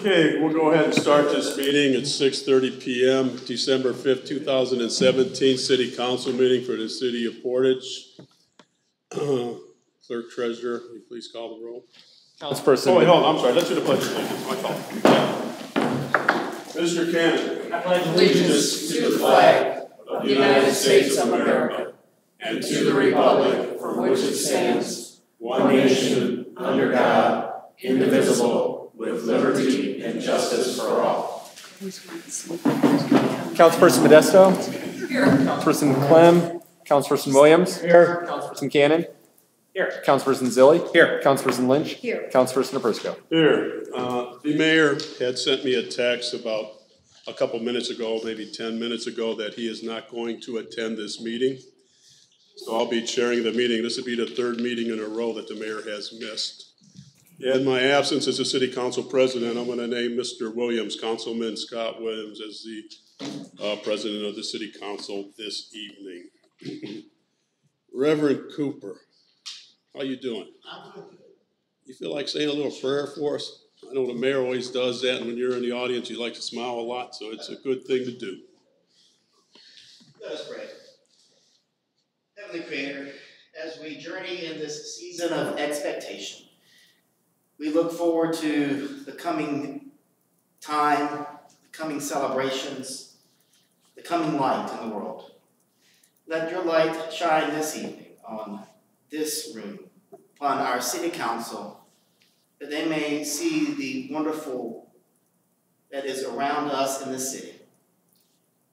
Okay, we'll go ahead and start this meeting at 6:30 p.m., December 5th, 2017, City Council meeting for the City of Portage. Clerk Treasurer, will you please call the roll? Councilperson. Oh, wait, hold on, I'm sorry. Let's do the pledge of allegiance. My fault. Mr. Cannon. I pledge allegiance to the flag of the United States of America and to the republic for which it stands, one nation, under God, indivisible, with liberty and justice for all. Councilperson Modesto. Here. Councilperson Clem. Councilperson Williams. Here. Councilperson Cannon. Here. Councilperson Zilli. Here. Councilperson Lynch. Here. Councilperson Aprisco. Here. The mayor had sent me a text about a couple minutes ago, maybe 10 minutes ago, that he is not going to attend this meeting. So I'll be chairing the meeting. This will be the third meeting in a row that the mayor has missed. In my absence as the city council president, I'm going to name Mr. Williams, Councilman Scott Williams, as the president of the city council this evening. Reverend Cooper, how you doing? I'm good. You feel like saying a little prayer for us? I know the mayor always does that, and when you're in the audience, you like to smile a lot, so it's a good thing to do. Let us pray. Heavenly Creator, as we journey in this season of expectation, we look forward to the coming time, the coming celebrations, the coming light in the world. Let your light shine this evening on this room, upon our city council, that they may see the wonderful that is around us in the city.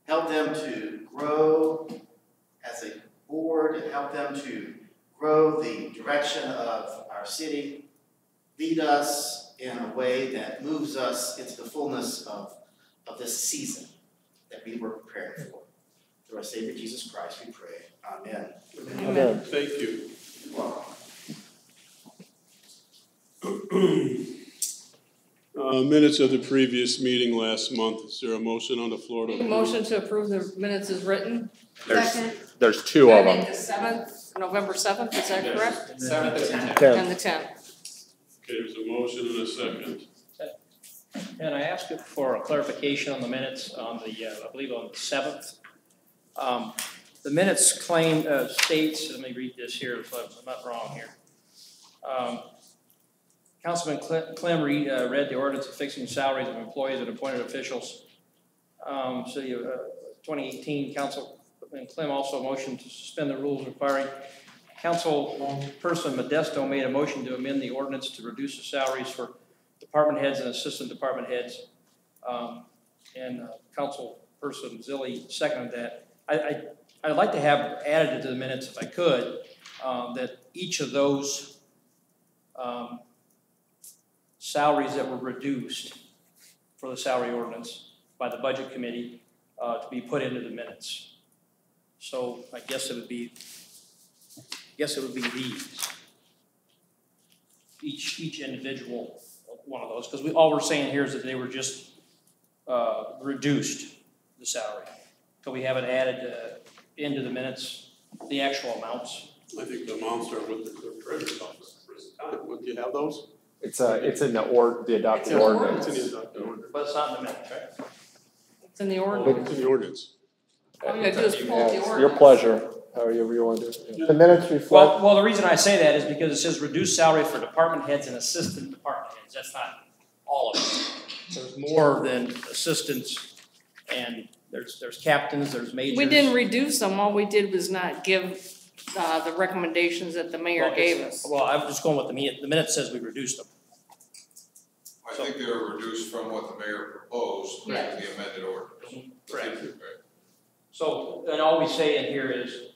Help them to grow as a board and help them to grow the direction of our city. Lead us in a way that moves us into the fullness of this season that we were preparing for. Through our Savior Jesus Christ, we pray. Amen. Amen. Thank you. You're welcome. Minutes of the previous meeting last month. Is there a motion on the floor to approve? Motion to approve the minutes is written. There's two of them. The 7th, November 7th, is that correct? 7th and 10th. And the 10th. Okay, there's a motion and a second. And I asked for a clarification on the minutes on the, I believe on the 7th. The minutes claim states, let me read this here so I'm not wrong here. Councilman Clem read the ordinance of fixing salaries of employees and appointed officials. So 2018, Councilman Clem also motioned to suspend the rules requiring Councilperson Modesto made a motion to amend the ordinance to reduce the salaries for department heads and assistant department heads. And Councilperson Zilli seconded that. I'd like to have added to the minutes, if I could, that each of those salaries that were reduced for the salary ordinance by the budget committee to be put into the minutes. So I guess it would be these. Each individual one of those, because all we're saying here is that they were just reduced the salary. So we haven't added into the minutes the actual amounts. I think the amounts are with the clerk treasurer's office for this time. Would you have those? It's in the adopted ordinance. It's in the adopted ordinance. But it's not in the minutes, right? It's in the Oh, ordinance. it's in the ordinance. All you gotta do is pull the ordinance. Your pleasure, however you want to do it. The minutes reflect. Well, the reason I say that is because it says reduced salary for department heads and assistant department heads. That's not all of it. There's more than assistants, and there's captains, there's majors. We didn't reduce them. All we did was not give the recommendations that the mayor gave us. Well, I'm just going with the minute. The minute says we reduced them. I think they were reduced from what the mayor proposed in the amended ordinance. Correct. So, and all we say in here is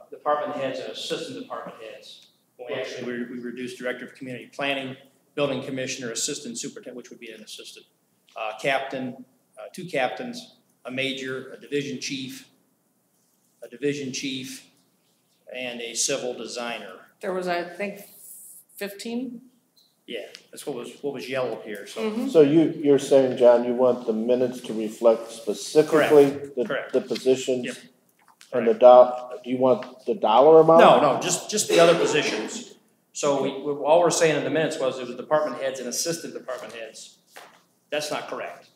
department heads and assistant department heads. When we actually we reduced director of community planning, building commissioner, assistant superintendent, which would be an assistant, captain, two captains, a major, a division chief, and a civil designer. There was, I think, 15. Yeah, that's what was yellow here. So So you're saying, John, you want the minutes to reflect specifically Correct. the positions? Yep. And do you want the dollar amount? no, just the other positions. So all we're saying in the minutes was it was department heads and assistant department heads. That's not correct. I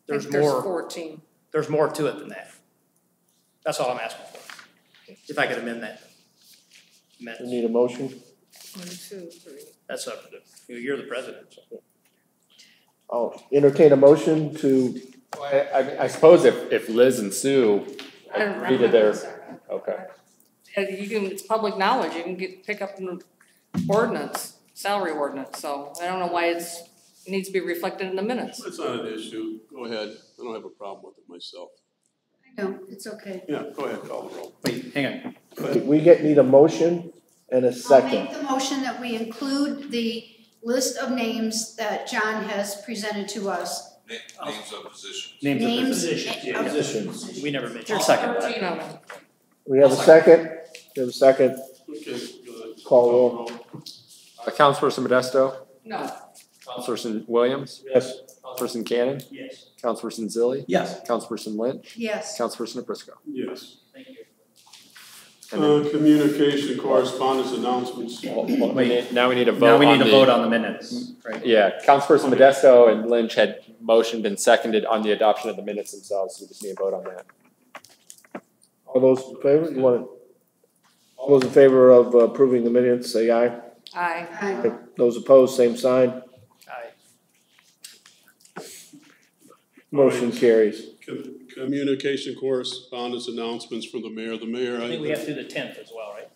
There's think there's more, 14. there's more to it than that. That's all I'm asking for. If I could amend that. We need a motion. 1, 2, 3. That's up to you're the president. So. I'll entertain a motion to, I suppose if Liz and Sue I don't agree to know. their, okay. You can, it's public knowledge, you can pick up an ordinance, salary ordinance, so I don't know why it needs to be reflected in the minutes. It's not an issue. Go ahead. I don't have a problem with it myself. No, it's okay. Yeah, go ahead, call the roll. Wait, hang on. need a motion and a I'll second. make the motion that we include the list of names that John has presented to us. Names of positions. Names of Names positions. Yeah. of Positions. We never mentioned. All Second. 13 of them. We have a second? We have a second. Okay, go ahead. Call roll. Councilperson Modesto, No. Councilperson Williams, Yes. Councilperson Cannon, Yes. Councilperson Zilli, Yes. Councilperson Lynch, Yes. Councilperson Prisco. Yes. Thank you. And then, Communication, correspondence, announcements. now we need a vote Now we on need to vote on the minutes, right? Yeah, Councilperson Modesto and Lynch had motioned and seconded on the adoption of the minutes themselves, so we just need a vote on that. All those in favor, you want it? All those in favor of approving the minutes, say aye. Aye. Aye. Those opposed, same sign. Aye. Motion carries. Communication, correspondence, announcements from the mayor. The mayor, I think we have to do the 10th as well, right?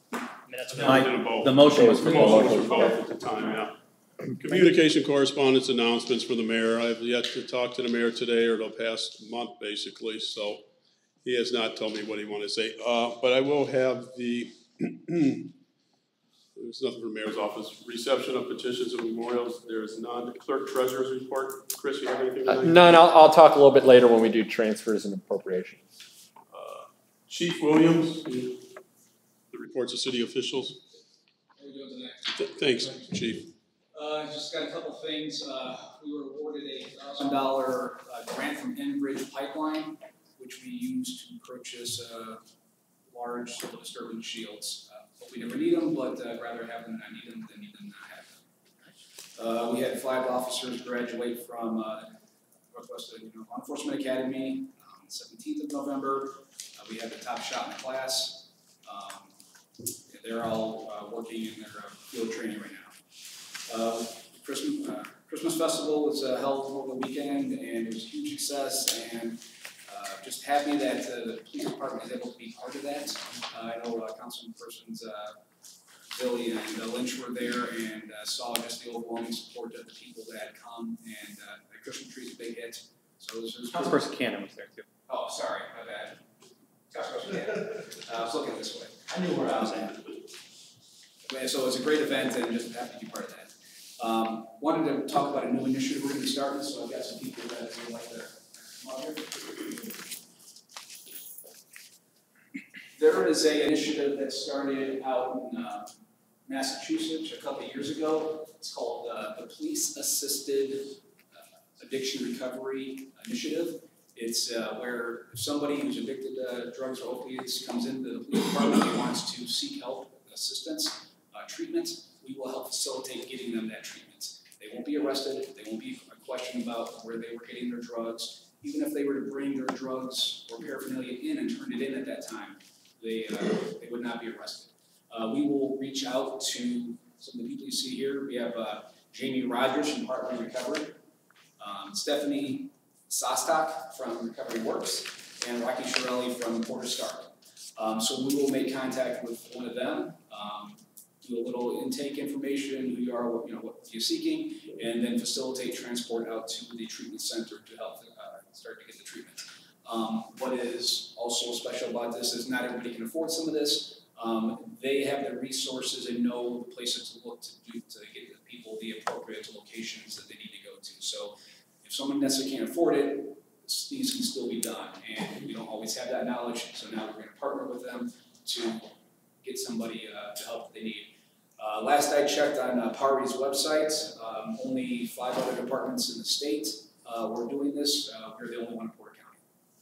Minutes. The motion was The motion was for both at the time, yeah. Communication, correspondence, announcements from the mayor. I've yet to talk to the mayor today or the past month, basically, so he has not told me what he wanted to say. But I will have the, there's nothing from the mayor's office. Reception of petitions and memorials, there's none. Clerk treasurer's report. Chris, you have anything tonight? None, I'll talk a little bit later when we do transfers and appropriations. Chief Williams, the reports of city officials. How are we doing tonight? Thanks, Chief. Just got a couple things. We were awarded a $1,000 grant from Enbridge Pipeline, which we used to purchase large civil disturbance shields. But we never need them, but rather have them than not need them than need them not have them. We had 5 officers graduate from Northwest Law Enforcement Academy on the 17th of November. We had the top shot in the class. They're all working in their field training right now. Christmas Festival was held over the weekend, and it was a huge success, and just happy that the police department is able to be part of that. I know Councilpersons Billy and Lynch were there and saw just the overwhelming support of the people that had come, and the Christmas tree's a big hit. So it was Councilperson Cannon was there too. Oh, sorry, my bad. Councilperson Cannon. I was looking this way. I knew where I was at. So it was a great event, and just happy to be part of that. Wanted to talk about a new initiative we're going to be starting, so I've got some people that would like to come up here. There is an initiative that started out in Massachusetts a couple of years ago. It's called the Police Assisted Addiction Recovery Initiative. It's where if somebody who's addicted to drugs or opiates comes into the police department and wants to seek help, assistance, treatment, we will help facilitate getting them that treatment. They won't be arrested. They won't be questioned about where they were getting their drugs. Even if they were to bring their drugs or paraphernalia in and turn it in at that time, they would not be arrested. We will reach out to some of the people you see here. We have Jamie Rogers from Heartland Recovery, Stephanie Sostak from Recovery Works, and Rocky Shirelli from Porter Stark. So we will make contact with one of them, do a little intake information, who you are, what you're seeking, and then facilitate transport out to the treatment center to help start to get the treatment. What is also special about this is not everybody can afford some of this. They have the resources and know the places to look to get the people the appropriate locations that they need to go to. So if someone necessarily can't afford it, these can still be done, and we don't always have that knowledge. So now we're going to partner with them to get somebody the help they need. Last I checked on PARI's website, only 5 other departments in the state were doing this. We're the only one in Porter County.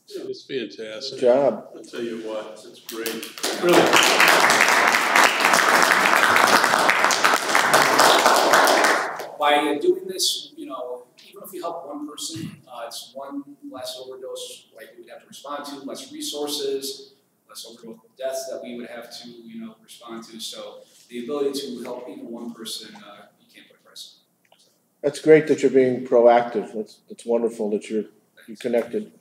Yeah, it's fantastic. Good job. I'll tell you what, it's great. Really. By doing this, even if you help one person, it's one less overdose like we would have to respond to, less resources, less overdose deaths that we would have to, respond to. So the ability to help even one person, you can't put a price on. That's great that you're being proactive. That's wonderful that you're connected.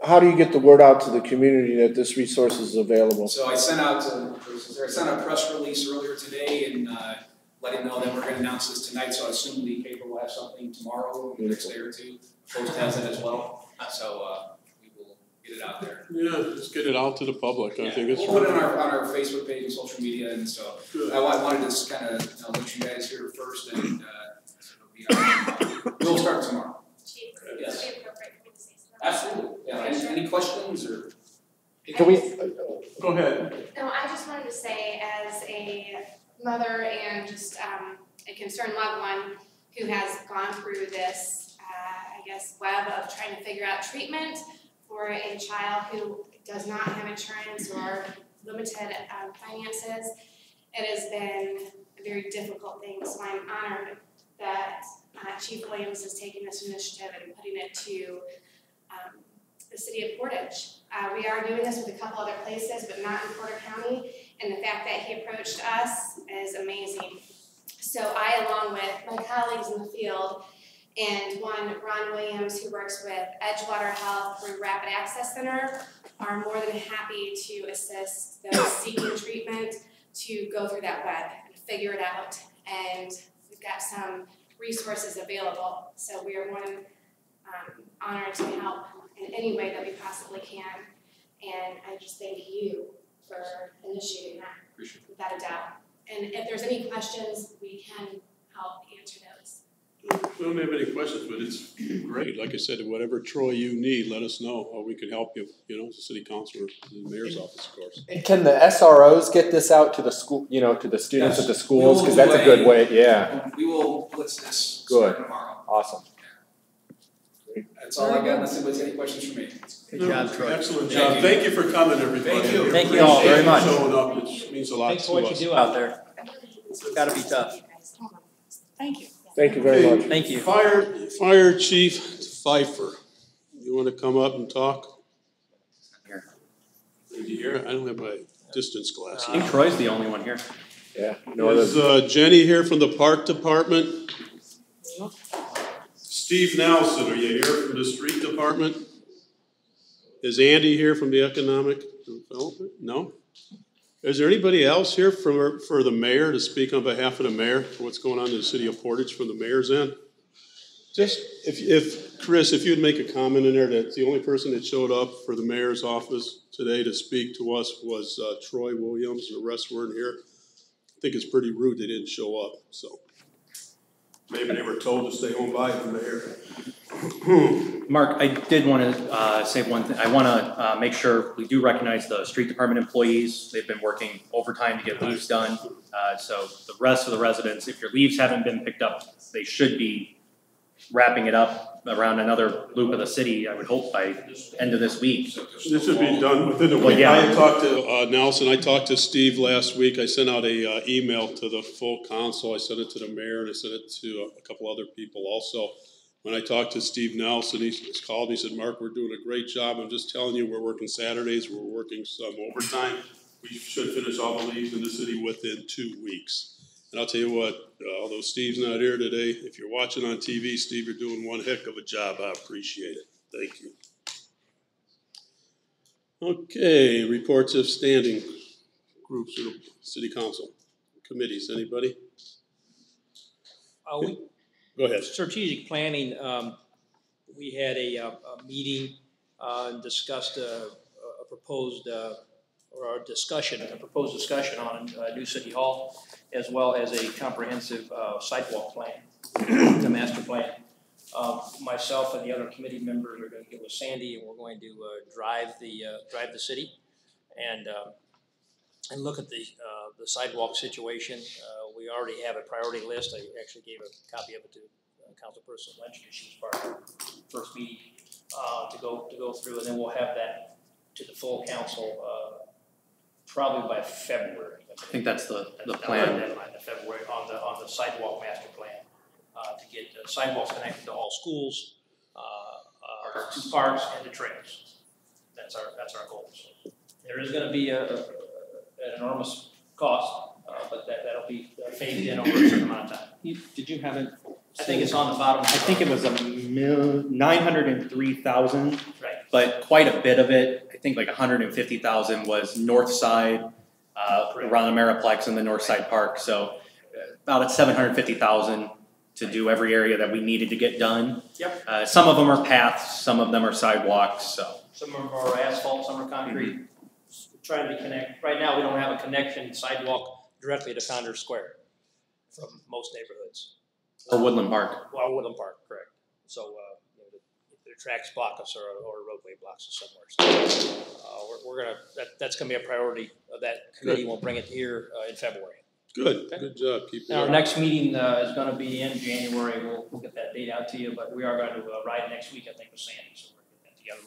How do you get the word out to the community that this resource is available? So I sent out a press release earlier today and letting know that we're going to announce this tonight. So I assume the paper will have something tomorrow, the next day or two. Post has it as well. So we will get it out there. Yeah, just get it out to the public. I think it's. We'll put it on our Facebook page and social media, and so I wanted to just kind of let you guys hear it first, and we'll start tomorrow. Yes. Absolutely. Yeah. Any questions or? Can we? Go ahead. No, I just wanted to say, as a mother and just a concerned loved one who has gone through this, web of trying to figure out treatment for a child who does not have insurance or limited finances, it has been a very difficult thing. So I'm honored that Chief Williams has taken this initiative and putting it to the city of Portage. We are doing this with a couple other places, but not in Porter County, and the fact that he approached us is amazing. So I, along with my colleagues in the field, and one, Ron Williams, who works with Edgewater Health through Rapid Access Center, are more than happy to assist those seeking treatment to go through that web and figure it out. And we've got some resources available, so we are more than honored to help in any way that we possibly can. And I just thank you for initiating that, without a doubt. And if there's any questions, we can help answer those. We don't have any questions, but it's great. Like I said, whatever, Troy, you need, let us know how we can help you, as a city councilor, the mayor's office, of course. And can the SROs get this out to the school, to the students at the schools? Because that's a good way, yeah. We will blitz this tomorrow. Awesome. That's all I got, unless anybody's got any questions for me. Good job, Troy. Excellent job. Thank you for coming, everybody. Thank you. Thank you all very much. Showing up, it means a lot to us. Thanks for what you do out there. It's got to be tough. Thank you. Thank you very much. Thank you. Fire Chief Pfeiffer, you want to come up and talk? Here. Did you hear? I don't have my distance glasses. I think Troy's the only one here. Yeah. Is Jenny here from the Park Department? Steve Nelson, are you here from the Street Department? Is Andy here from the Economic Development? No? Is there anybody else here for the mayor to speak on behalf of the mayor for what's going on in the city of Portage from the mayor's end? Just, if Chris, if you'd make a comment in there that the only person that showed up for the mayor's office today to speak to us was Troy Williams, and the rest weren't here. I think it's pretty rude they didn't show up, so. Maybe they were told to stay home by the mayor. Mark, I did want to say one thing. I want to make sure we do recognize the street department employees. They've been working overtime to get leaves done. So the rest of the residents, if your leaves haven't been picked up, they should be wrapping it up around another loop of the city, I would hope, by end of this week. This should be done within a week. Yeah. I talked to Nelson, I talked to Steve last week. I sent out a email to the full council. I sent it to the mayor and I sent it to a couple other people also. When I talked to Steve Nelson, he called me, he said, Mark, we're doing a great job. I'm just telling you, we're working Saturdays, we're working some overtime. We should finish all the leaves in the city within 2 weeks. And I'll tell you what, although Steve's not here today, if you're watching on TV, Steve, you're doing one heck of a job. I appreciate it. Thank you. Okay, reports of standing groups or city council committees. Anybody? Go ahead. Strategic planning, we had a meeting and discussed a proposed discussion on new city hall, as well as a comprehensive sidewalk plan, the master plan. Myself and the other committee members are going to get with Sandy, and we're going to drive the city and look at the sidewalk situation. We already have a priority list. I actually gave a copy of it to Councilperson Lynch because she was part of our first meeting to go through, and then we'll have that to the full council probably by February. I think that's the plan. Deadline, February on the sidewalk master plan to get sidewalks connected to all schools, to parks and to trails. That's our goal. So there is gonna be an enormous cost, but that'll be phased in over a certain amount of time. Did you have it? I think it's on the bottom. I think it was 903,000. Right. But quite a bit of it, I think like 150,000 was north side, around the Ameriplex and the north side park. So about 750,000 to do every area that we needed to get done. Yep. Some of them are paths, some of them are sidewalks, so. Some of them are asphalt, some are concrete. Trying to connect. Right now, we don't have a connection sidewalk directly to Founders Square from most neighborhoods. Or Woodland Park. Well, Woodland Park, correct. So, the tracks block us or roadway blocks us somewhere. So, we're gonna, that's gonna be a priority of that committee. We'll bring it here in February. Good, Okay. good job. Keep it Our up. next meeting is gonna be in January. We'll get that date out to you, but we are going to ride next week, I think, with Sandy. So we're getting that together,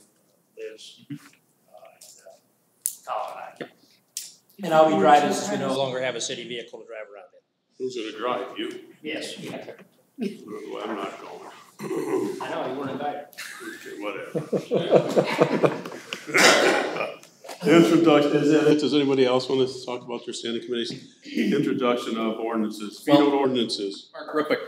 Liz, and Colin and I. Yep. And I'll be driving since we no longer have a city vehicle to drive around in. Who's gonna drive? You? Yes. Well, I'm not going. I know, you weren't invited. Okay, whatever. Introduction, does anybody else want to talk about their standing committees? Introduction of ordinances, vetoed ordinances. Mark, real quick,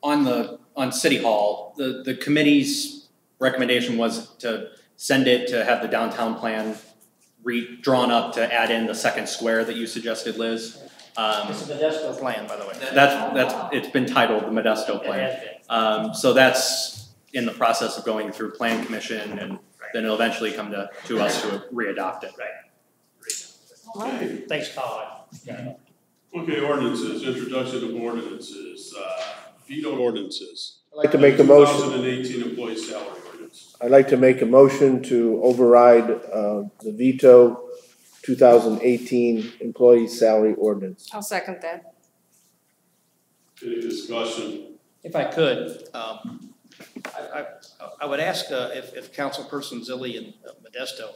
on City Hall, the committee's recommendation was to send it to have the downtown plan drawn up to add in the second square that you suggested, Liz. It's a Modesto plan, by the way. It's been titled the Modesto Plan. So that's in the process of going through Plan Commission, and then it'll eventually come to us to re-adopt it. Right. Thanks, Colin. Yeah. Okay, ordinances, introduction of ordinances, vetoed ordinances. I'd like to make a motion. 2018 employee salary ordinance. I'd like to make a motion to override the veto 2018 employee salary ordinance. I'll second that. Any discussion? If I could, I would ask if Councilperson Zilli and Modesto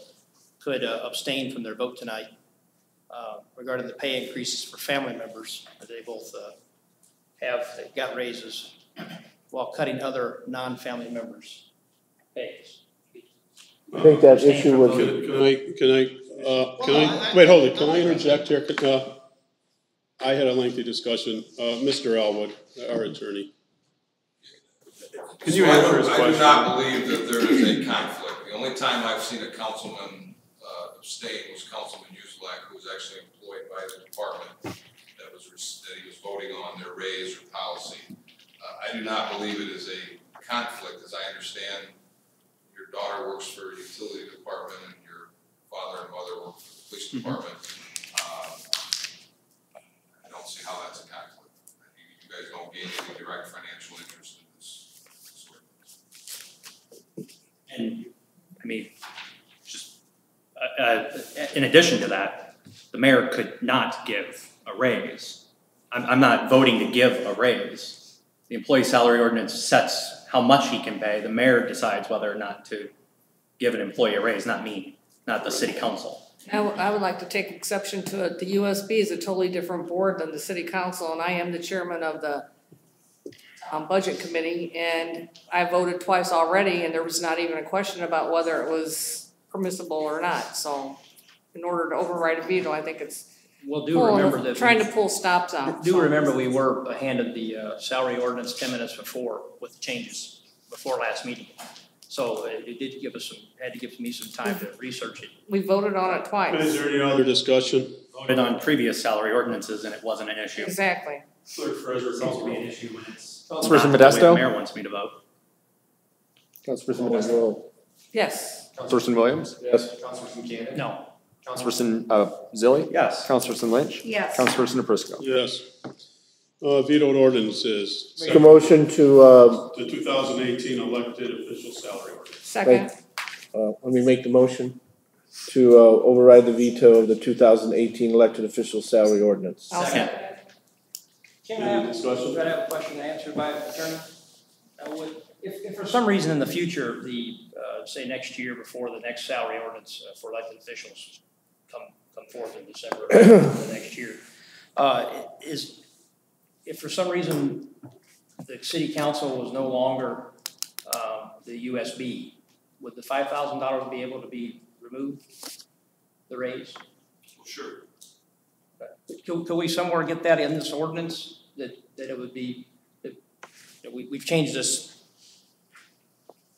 could abstain from their vote tonight regarding the pay increases for family members. They both they've got raises while cutting other non-family members' pays. I think that issue was. Wait, hold it, can I interject here? I had a lengthy discussion, Mr. Elwood, our attorney. Could you answer his question? I do not believe that there is a conflict. The only time I've seen a councilman abstain was Councilman Uselak, who was actually employed by the department that he was voting on their raise or policy. I do not believe it is a conflict, as I understand. Your daughter works for the utility department and your father and mother work for the police department. I don't see how that's a conflict. You guys don't gain any direct financial interest in this ordinance. And I mean, just in addition to that, the mayor could not give a raise. I'm not voting to give a raise. The employee salary ordinance sets how much he can pay. The mayor decides whether or not to give an employee a raise, not me, not the city council. I would like to take exception to it. The USB is a totally different board than the city council, and I am the chairman of the budget committee, and I voted twice already, and there was not even a question about whether it was permissible or not. So in order to override a veto, I think it's trying to pull stops out. Remember we were handed the salary ordinance 10 minutes before with the changes before last meeting. So it did give us had to give me some time to research it. We voted on it twice. Is there any other discussion? Voted on previous salary ordinances and it wasn't an issue. Exactly. Clerk Treasurer, It's supposed to be an issue when it's Councilperson not the way Modesto? the mayor wants me to vote. Councilperson Modesto? Yes. Councilperson Williams? Yes. Councilperson Cannon? No. Councilperson Zilli? Yes. Councilperson Lynch? Yes. Councilperson Naprisco? Yes. Vetoed ordinances. Make a motion to, The 2018 elected official salary ordinance. Second. let me make the motion to override the veto of the 2018 elected official salary ordinance. I'll Second. Can I have a question answered by an attorney? If for some reason in the future, say next year before the next salary ordinance for elected officials come forth in December of the next year, if for some reason the city council was no longer the USB, would the $5,000 be able to be removed, the raise? Well, sure. Could we somewhere get that in this ordinance, that it would be, that we've changed this,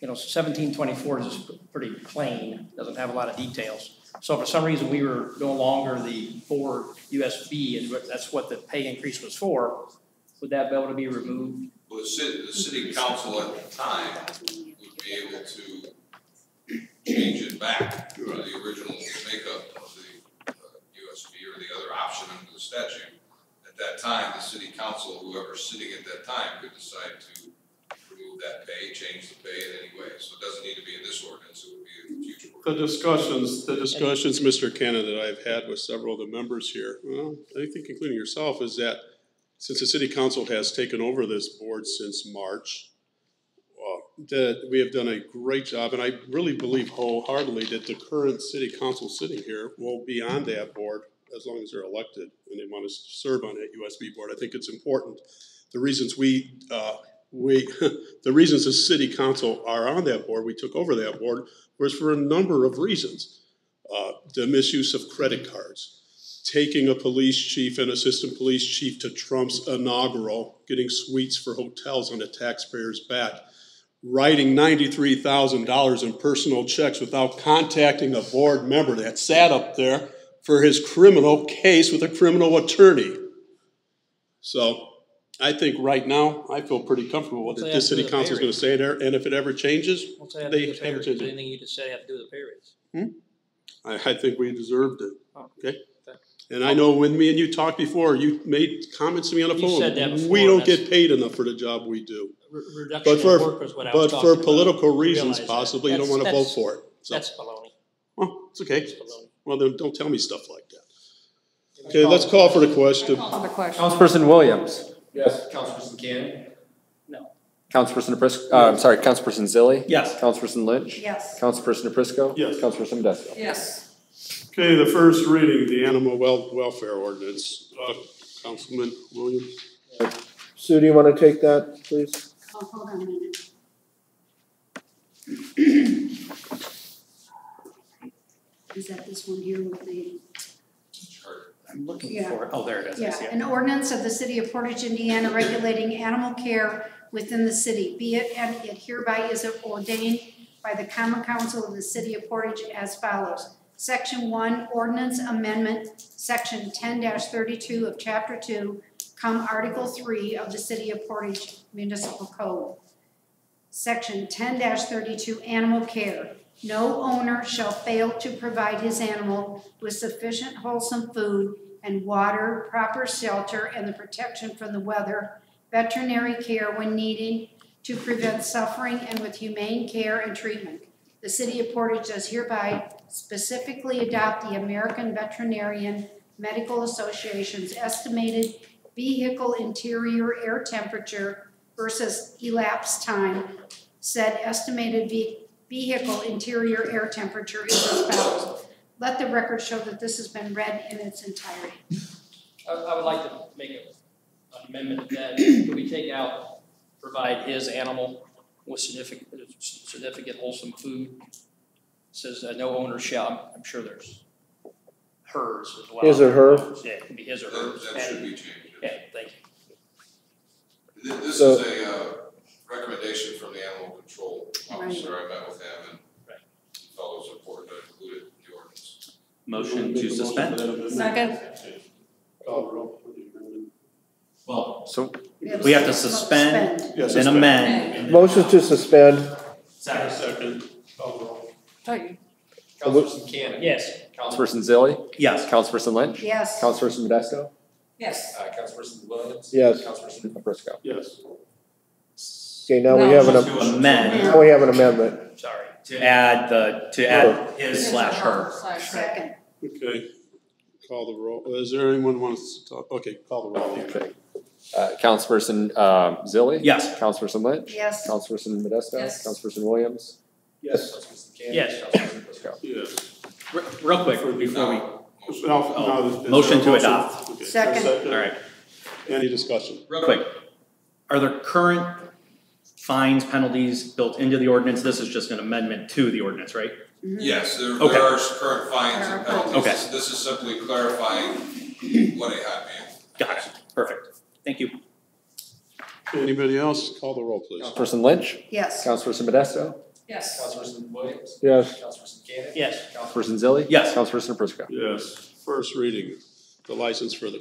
1724 is just pretty plain, doesn't have a lot of details. So if for some reason we were no longer the board USB, and that's what the pay increase was for, would that be able to be removed? Well, the city council at the time would be able to change it back to the original makeup of the USB or the other option under the statute. At that time, the city council, whoever's sitting at that time, could decide to remove that pay, change the pay in any way. So it doesn't need to be in this ordinance, it would be in the future ordinance. The discussions, Mr. Cannon, that I've had with several of the members here, well, I think including yourself, is that since the city council has taken over this board since March, that we have done a great job, and I really believe wholeheartedly that the current city council sitting here will be on that board as long as they're elected and they want to serve on that USB board. I think it's important. The reasons the reasons the city council are on that board, we took over that board, was for a number of reasons. The misuse of credit cards, taking a police chief and assistant police chief to Trump's inaugural, getting suites for hotels on the taxpayer's back, writing $93,000 in personal checks without contacting a board member that sat up there for his criminal case with a criminal attorney. So I think right now, I feel pretty comfortable with what this city council is going to say there, and if it ever changes, they haven't changed it. Anything you just said have to do with the pay raise? I think we deserved it, okay? And I know when me and you talked before, you made comments to me on the phone. You said that before, we don't get paid enough for the job we do. Reduction of work was what I was talking for about. political I reasons, realize possibly, that. you don't want to vote for it. So, That's baloney. well, it's okay. That's baloney. Well, then don't tell me stuff like that. Okay, let's call for the question. Councilperson Williams. Yes. Councilperson Cannon. No. Councilperson Councilperson Zilli. Yes. Councilperson Lynch. Yes. Councilperson Aprisco. Yes. Councilperson Modesto. Yes. Okay, the first reading, the animal welfare ordinance. Councilman Williams. Sue, do you want to take that, please? Oh, hold on a minute. Is that this one here with the? I'm looking Yeah. for it. Oh, there it is. I see Yeah, it. an ordinance of the city of Portage, Indiana regulating animal care within the city. Be it and it hereby is ordained by the Common Council of the city of Portage as follows. Section 1, Ordinance Amendment, Section 10-32 of Chapter 2, Article 3 of the City of Portage Municipal Code. Section 10-32, Animal Care. No owner shall fail to provide his animal with sufficient wholesome food and water, proper shelter, and the protection from the weather, veterinary care when needed to prevent suffering, and with humane care and treatment. The City of Portage does hereby specifically adopt the American Veterinarian Medical Association's estimated vehicle interior air temperature versus elapsed time. Said estimated vehicle interior air temperature is as follows. Let the record show that this has been read in its entirety. I would like to make an amendment to that. Could we take out, provide his animal with significant wholesome food? It says no owner shall, I'm sure there's hers as well. His or her? Yeah, it could be his or hers. That should be changed. Yeah, thank you. This is a recommendation from the animal control officer. I met with him and he felt it was important to include it in the ordinance. Motion to suspend. Second. Call the roll for the amendment. Well, So we have to suspend, Yes, then amend. Motion to suspend. Second. Call the roll. Councilperson Cannon. Yes. Councilperson Zilli. Yes. Councilperson Lynch. Yes. Councilperson Modesto. Yes. Councilperson Williams. Yes. Councilperson Aprisco. Yes. Okay, now we have To amend, now we have an amendment. Sorry. to add his slash her. Second. Okay. Call the roll. Is there anyone who wants to talk? Okay, call the roll. Okay. Councilperson Zilli. Yes. Councilperson Lynch. Yes. Councilperson Modesto. Yes. Councilperson Williams. Yes. Councilperson Cannon. Yes. Councilperson Aprisco. Yes. Real quick, before we, Now, is there motion a to adopt. Okay, Second. all right, Any discussion? real quick. Are there current fines, penalties built into the ordinance? This is just an amendment to the ordinance, right? Yes, there Okay. are current fines and penalties. Okay. This is simply clarifying what it had been. Got it. Perfect. Thank you. Anybody else? Call the roll, please. Councilperson Lynch? Yes. Councilperson Modesto? Yes. Councilperson Williams? Yes. Councilperson Cannon? Yes. Councilperson Zilli? Yes. Councilperson Prisco? Yes. First reading, the license for the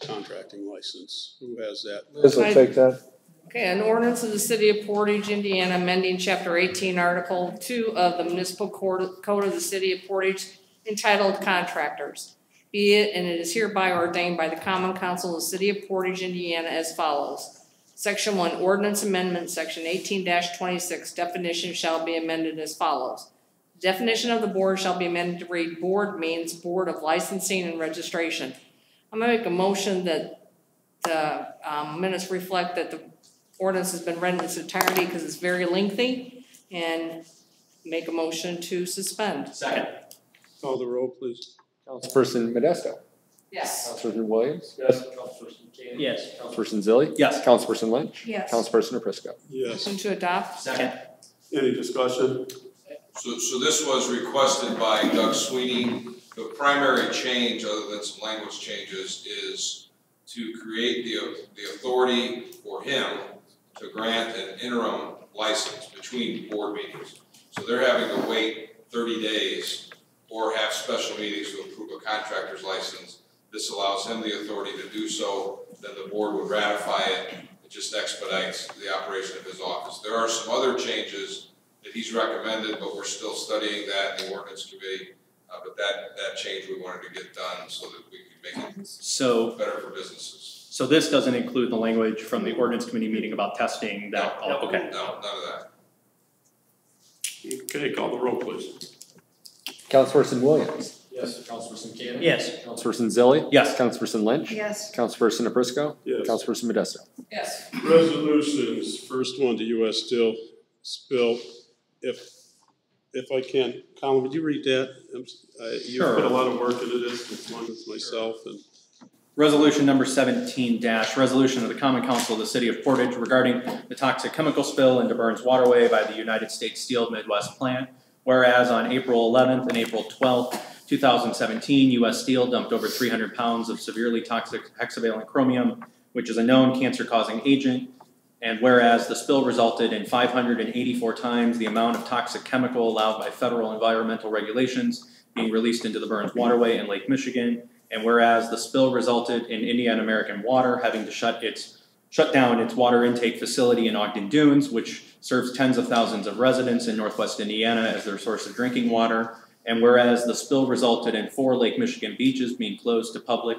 contracting license. Who has that? Liz will take that. Okay, an ordinance of the city of Portage, Indiana, amending chapter 18, article 2 of the municipal code of the city of Portage entitled Contractors. Be it, and it is hereby ordained by the Common Council of the city of Portage, Indiana, as follows. Section 1, ordinance amendment, section 18-26, definition shall be amended as follows. Definition of the board shall be amended to read, board means Board of Licensing and Registration. I'm gonna make a motion that the minutes reflect that the ordinance has been read in its entirety because it's very lengthy, and make a motion to suspend. Second. Call the roll, please. Councilperson Modesto? Yes. Councilperson Williams? Yes. Councilperson Cannon? Yes. Councilperson Zilli? Yes. Councilperson Lynch? Yes. Councilperson Prisco? Yes. Motion to adopt. Second. Any discussion? So this was requested by Doug Sweeney. The primary change, other than some language changes, is to create the authority for him to grant an interim license between board meetings. So they're having to wait 30 days or have special meetings to approve a contractor's license. This allows him the authority to do so, then the board would ratify it. It just expedites the operation of his office. There are some other changes that he's recommended, but we're still studying that in the ordinance committee. But that change we wanted to get done so that we could make it So, better for businesses. so this doesn't include the language from the ordinance committee meeting about testing that, No, okay. No, none of that. Okay, call the roll, please. Councilperson Williams? Yes. Councilperson Cannon? Yes. Councilperson Zilli? Yes. Councilperson Lynch? Yes. Councilperson Prisco? Yes. Councilperson Modesto? Yes. Resolutions, first one to U.S. Steel spill. If I can, Colin, would you read that? You put a lot of work into this, along with myself and. Resolution number 17 resolution of the Common Council of the City of Portage regarding the toxic chemical spill into Burns Waterway by the United States Steel Midwest plant. Whereas on April 11th and April 12th, 2017, U.S. Steel dumped over 300 pounds of severely toxic hexavalent chromium, which is a known cancer-causing agent. And whereas the spill resulted in 584 times the amount of toxic chemical allowed by federal environmental regulations being released into the Burns Waterway in Lake Michigan. And whereas the spill resulted in Indiana American Water having to shut down its water intake facility in Ogden Dunes, which serves tens of thousands of residents in Northwest Indiana as their source of drinking water. And whereas the spill resulted in 4 Lake Michigan beaches being closed to public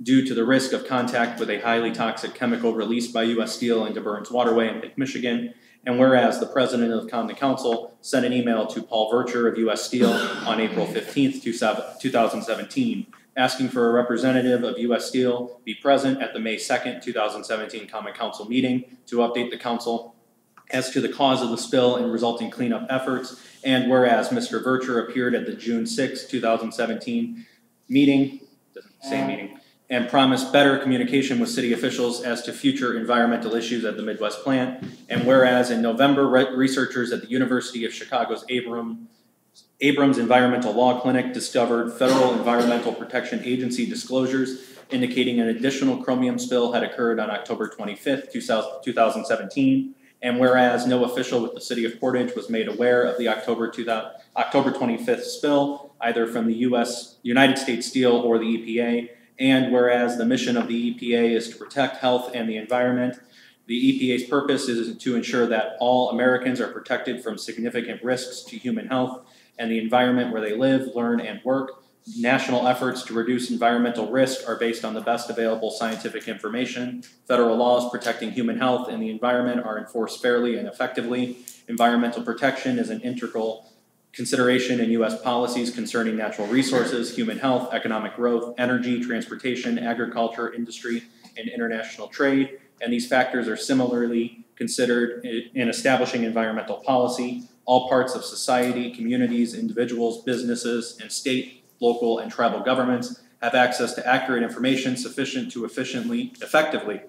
due to the risk of contact with a highly toxic chemical released by U.S. Steel into Burns Waterway in Lake Michigan. And whereas the president of the Common Council sent an email to Paul Vercher of U.S. Steel on April 15th, 2017, asking for a representative of U.S. Steel be present at the May 2nd, 2017 Common Council meeting to update the council as to the cause of the spill and resulting cleanup efforts. And whereas Mr. Vercher appeared at the June 6, 2017 meeting, same meeting, and promised better communication with city officials as to future environmental issues at the Midwest plant. And whereas in November, researchers at the University of Chicago's Abrams Environmental Law Clinic discovered Federal Environmental Protection Agency disclosures indicating an additional chromium spill had occurred on October 25th, 2017. And whereas no official with the city of Portage was made aware of the October 25th spill, either from the United States Steel or the EPA, and whereas the mission of the EPA is to protect health and the environment, the EPA's purpose is to ensure that all Americans are protected from significant risks to human health and the environment where they live, learn, and work. National efforts to reduce environmental risk are based on the best available scientific information. Federal laws protecting human health and the environment are enforced fairly and effectively. Environmental protection is an integral consideration in U.S. policies concerning natural resources, human health, economic growth, energy, transportation, agriculture, industry, and international trade. And these factors are similarly considered in establishing environmental policy. All parts of society, communities, individuals, businesses, and state, local, and tribal governments have access to accurate information sufficient to effectively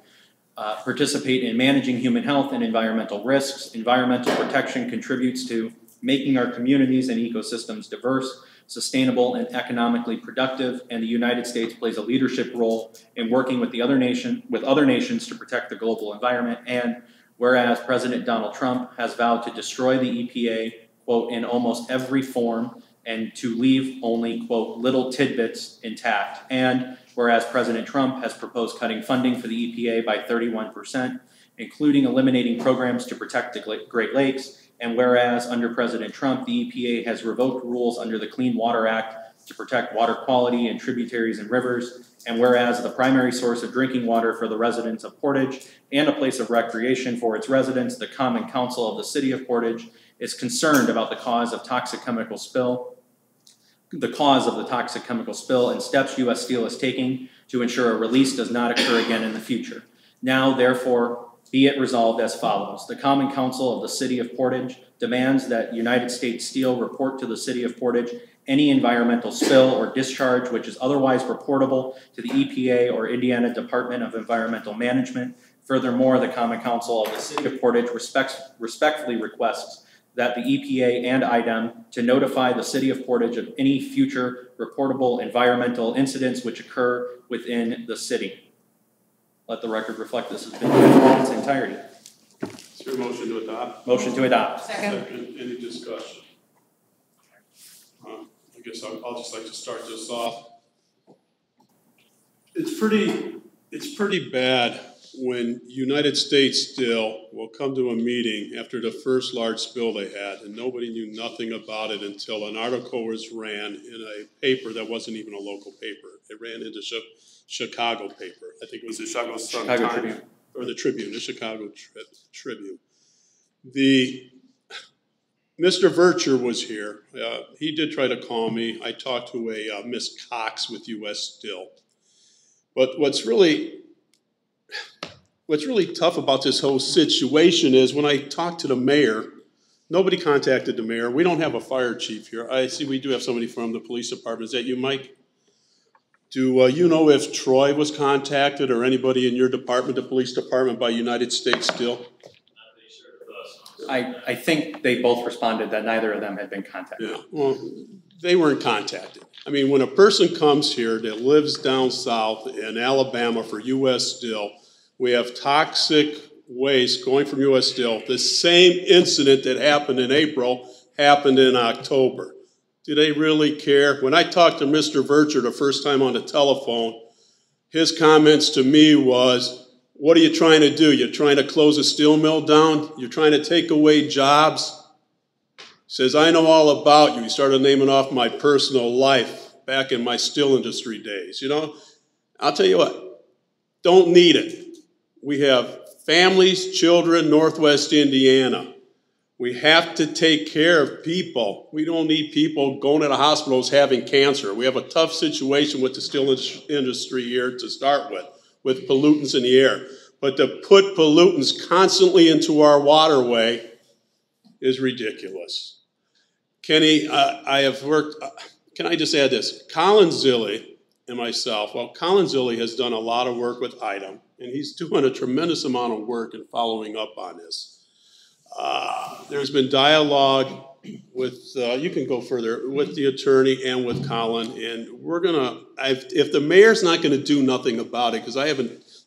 participate in managing human health and environmental risks. Environmental protection contributes to making our communities and ecosystems diverse, sustainable, and economically productive, and the United States plays a leadership role in working with other nations to protect the global environment. And whereas President Donald Trump has vowed to destroy the EPA, quote, in almost every form, and to leave only, quote, little tidbits intact. And whereas President Trump has proposed cutting funding for the EPA by 31%, including eliminating programs to protect the Great Lakes. And whereas under President Trump, the EPA has revoked rules under the Clean Water Act to protect water quality in tributaries and rivers. And whereas the primary source of drinking water for the residents of Portage and a place of recreation for its residents, the Common Council of the City of Portage is concerned about the cause of the toxic chemical spill and steps U.S. Steel is taking to ensure a release does not occur again in the future. Now, therefore, be it resolved as follows. The Common Council of the City of Portage demands that United States Steel report to the City of Portage any environmental spill or discharge which is otherwise reportable to the EPA or Indiana Department of Environmental Management. Furthermore, the Common Council of the City of Portage respectfully requests that the EPA and IDEM to notify the City of Portage of any future reportable environmental incidents which occur within the city. Let the record reflect this has been read in its entirety. Is there a motion to adopt? Motion to adopt. Second. Any discussion? I guess I'll just like to start this off. It's pretty bad when United States Steel will come to a meeting after the first large spill they had, and nobody knew nothing about it until an article was ran in a paper that wasn't even a local paper. It ran into Chicago paper. I think it was the Chicago Sun-Times or the Tribune, the Chicago Tribune. Mr. Vercher was here. He did try to call me. I talked to a Miss Cox with U.S. Steel. But what's really tough about this whole situation is when I talked to the mayor, nobody contacted the mayor. We don't have a fire chief here. I see we do have somebody from the police department. Is that you, Mike? Do you know if Troy was contacted or anybody in your department, the police department, by United States Steel? I think they both responded that neither of them had been contacted. Yeah, well, they weren't contacted. I mean, when a person comes here that lives down south in Alabama for U.S. Steel, we have toxic waste going from U.S. Steel. The same incident that happened in April happened in October. Do they really care? When I talked to Mr. Vercher the first time on the telephone, his comments to me was, what are you trying to do? You're trying to close a steel mill down? You're trying to take away jobs? He says, I know all about you. He started naming off my personal life back in my steel industry days. You know, I'll tell you what, don't need it. We have families, children, Northwest Indiana. We have to take care of people. We don't need people going to the hospitals having cancer. We have a tough situation with the steel industry here to start with pollutants in the air. But to put pollutants constantly into our waterway is ridiculous. Kenny, I have worked, can I just add this? Colin Zilli and myself, well, Colin Zilli has done a lot of work with IDEM, and he's doing a tremendous amount of work in following up on this. There's been dialogue with, you can go further, with the attorney and with Colin, and we're gonna, if the mayor's not gonna do nothing about it, because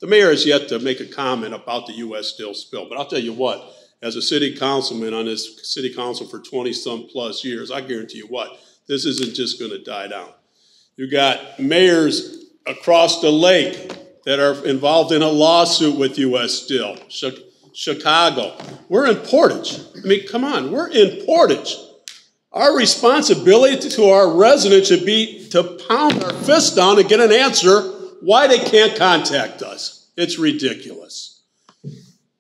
the mayor has yet to make a comment about the U.S. Steel spill, but I'll tell you what, as a city councilman on this city council for 20-some plus years, I guarantee you what, this isn't just gonna die down. You got mayors across the lake that are involved in a lawsuit with U.S. Steel. Chicago. We're in Portage. I mean, come on, we're in Portage. Our responsibility to our residents should be to pound our fist down and get an answer why they can't contact us. It's ridiculous.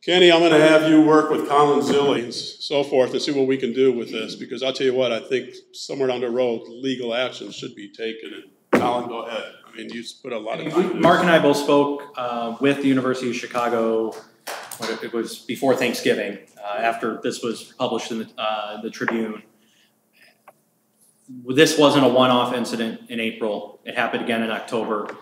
Kenny, I'm going to have you work with Colin Zilli and so forth and see what we can do with this, because I'll tell you what, I think somewhere down the road, legal action should be taken. And Colin, go ahead. I mean, you put a lot of time. Mark and I both spoke with the University of Chicago. It was before Thanksgiving, after this was published in the Tribune. This wasn't a one-off incident in April. It happened again in October.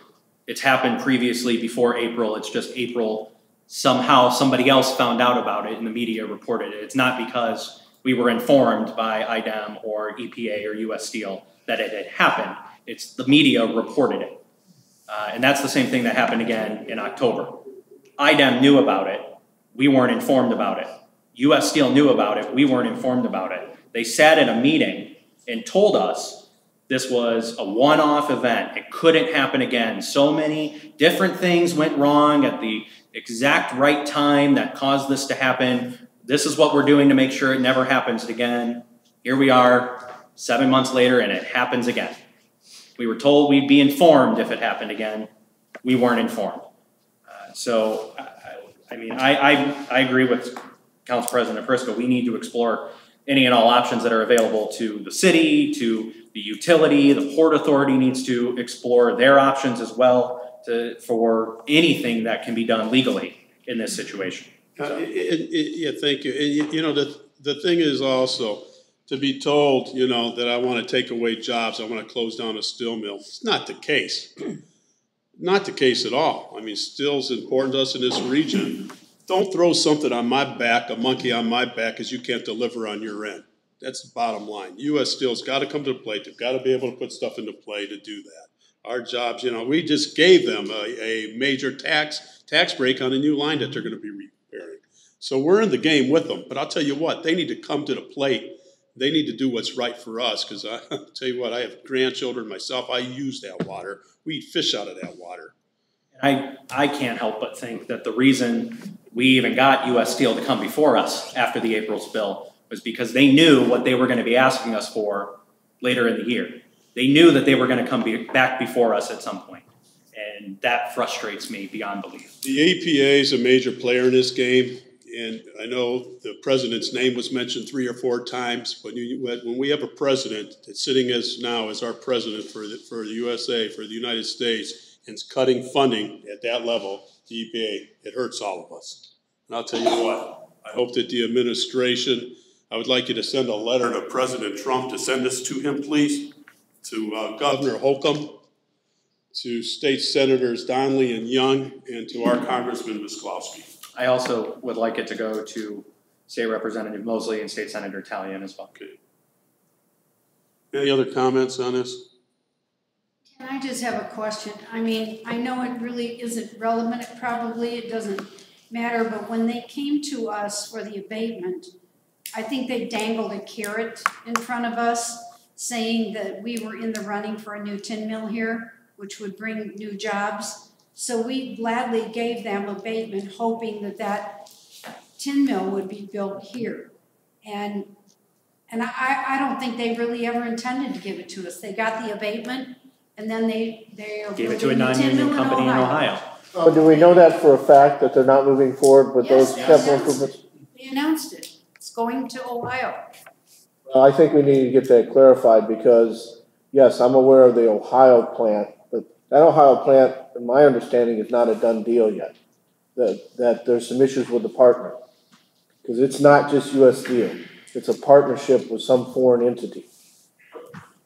It's happened previously before April. It's just April somehow somebody else found out about it and the media reported it. It's not because we were informed by IDEM or EPA or US Steel that it had happened. It's the media reported it. And that's the same thing that happened again in October. IDEM knew about it. We weren't informed about it. US Steel knew about it. We weren't informed about it. They sat at a meeting and told us this was a one-off event. It couldn't happen again. So many different things went wrong at the exact right time that caused this to happen. This is what we're doing to make sure it never happens again. Here we are 7 months later and it happens again. We were told we'd be informed if it happened again. We weren't informed. I agree with Council President Prisco. We need to explore any and all options that are available to the city, to the utility. The Port Authority needs to explore their options as well for anything that can be done legally in this situation. Yeah, thank you. And, the thing is also to be told, that I want to take away jobs, I want to close down a steel mill. It's not the case. Not the case at all. I mean, steel's important to us in this region. Don't throw something on my back, a monkey on my back, because you can't deliver on your end. That's the bottom line. U.S. Steel's got to come to the plate. They've got to be able to put stuff into play to do that. Our jobs, we just gave them a major tax break on a new line that they're going to be repairing. So we're in the game with them. But I'll tell you what, they need to come to the plate. They need to do what's right for us, because I'll tell you what, I have grandchildren myself. I use that water. We eat fish out of that water. I can't help but think that the reason we even got U.S. Steel to come before us after the April spill was because they knew what they were going to be asking us for later in the year. They knew that they were going to come back before us at some point, and that frustrates me beyond belief. The EPA is a major player in this game, and I know the president's name was mentioned 3 or 4 times. When we have a president that's sitting as our president for the USA, for the United States, and is cutting funding at that level, the EPA, it hurts all of us. And I'll tell you what, I hope that the administration, I would like you to send a letter to President Trump to send this to him, please, to Governor Holcomb, to State Senators Donnelly and Young, and to our Congressman Misklowski. I also would like it to go to State Representative Mosley and State Senator Talion as well. Okay. Any other comments on this? Can I just have a question? I mean, I know it really isn't relevant, it doesn't matter, but when they came to us for the abatement, I think they dangled a carrot in front of us saying that we were in the running for a new tin mill here, which would bring new jobs. So we gladly gave them abatement, hoping that tin mill would be built here. And I don't think they really ever intended to give it to us. They got the abatement, and then they are gave it to a non-union company in Ohio. So do we know that for a fact, that they're not moving forward with those capital improvements? They announced it. It's going to Ohio. I think we need to get that clarified because, yes, I'm aware of the Ohio plant, but that Ohio plant, in my understanding, is not a done deal yet. That there's some issues with the partner. Because it's not just U.S. Steel. It's a partnership with some foreign entity.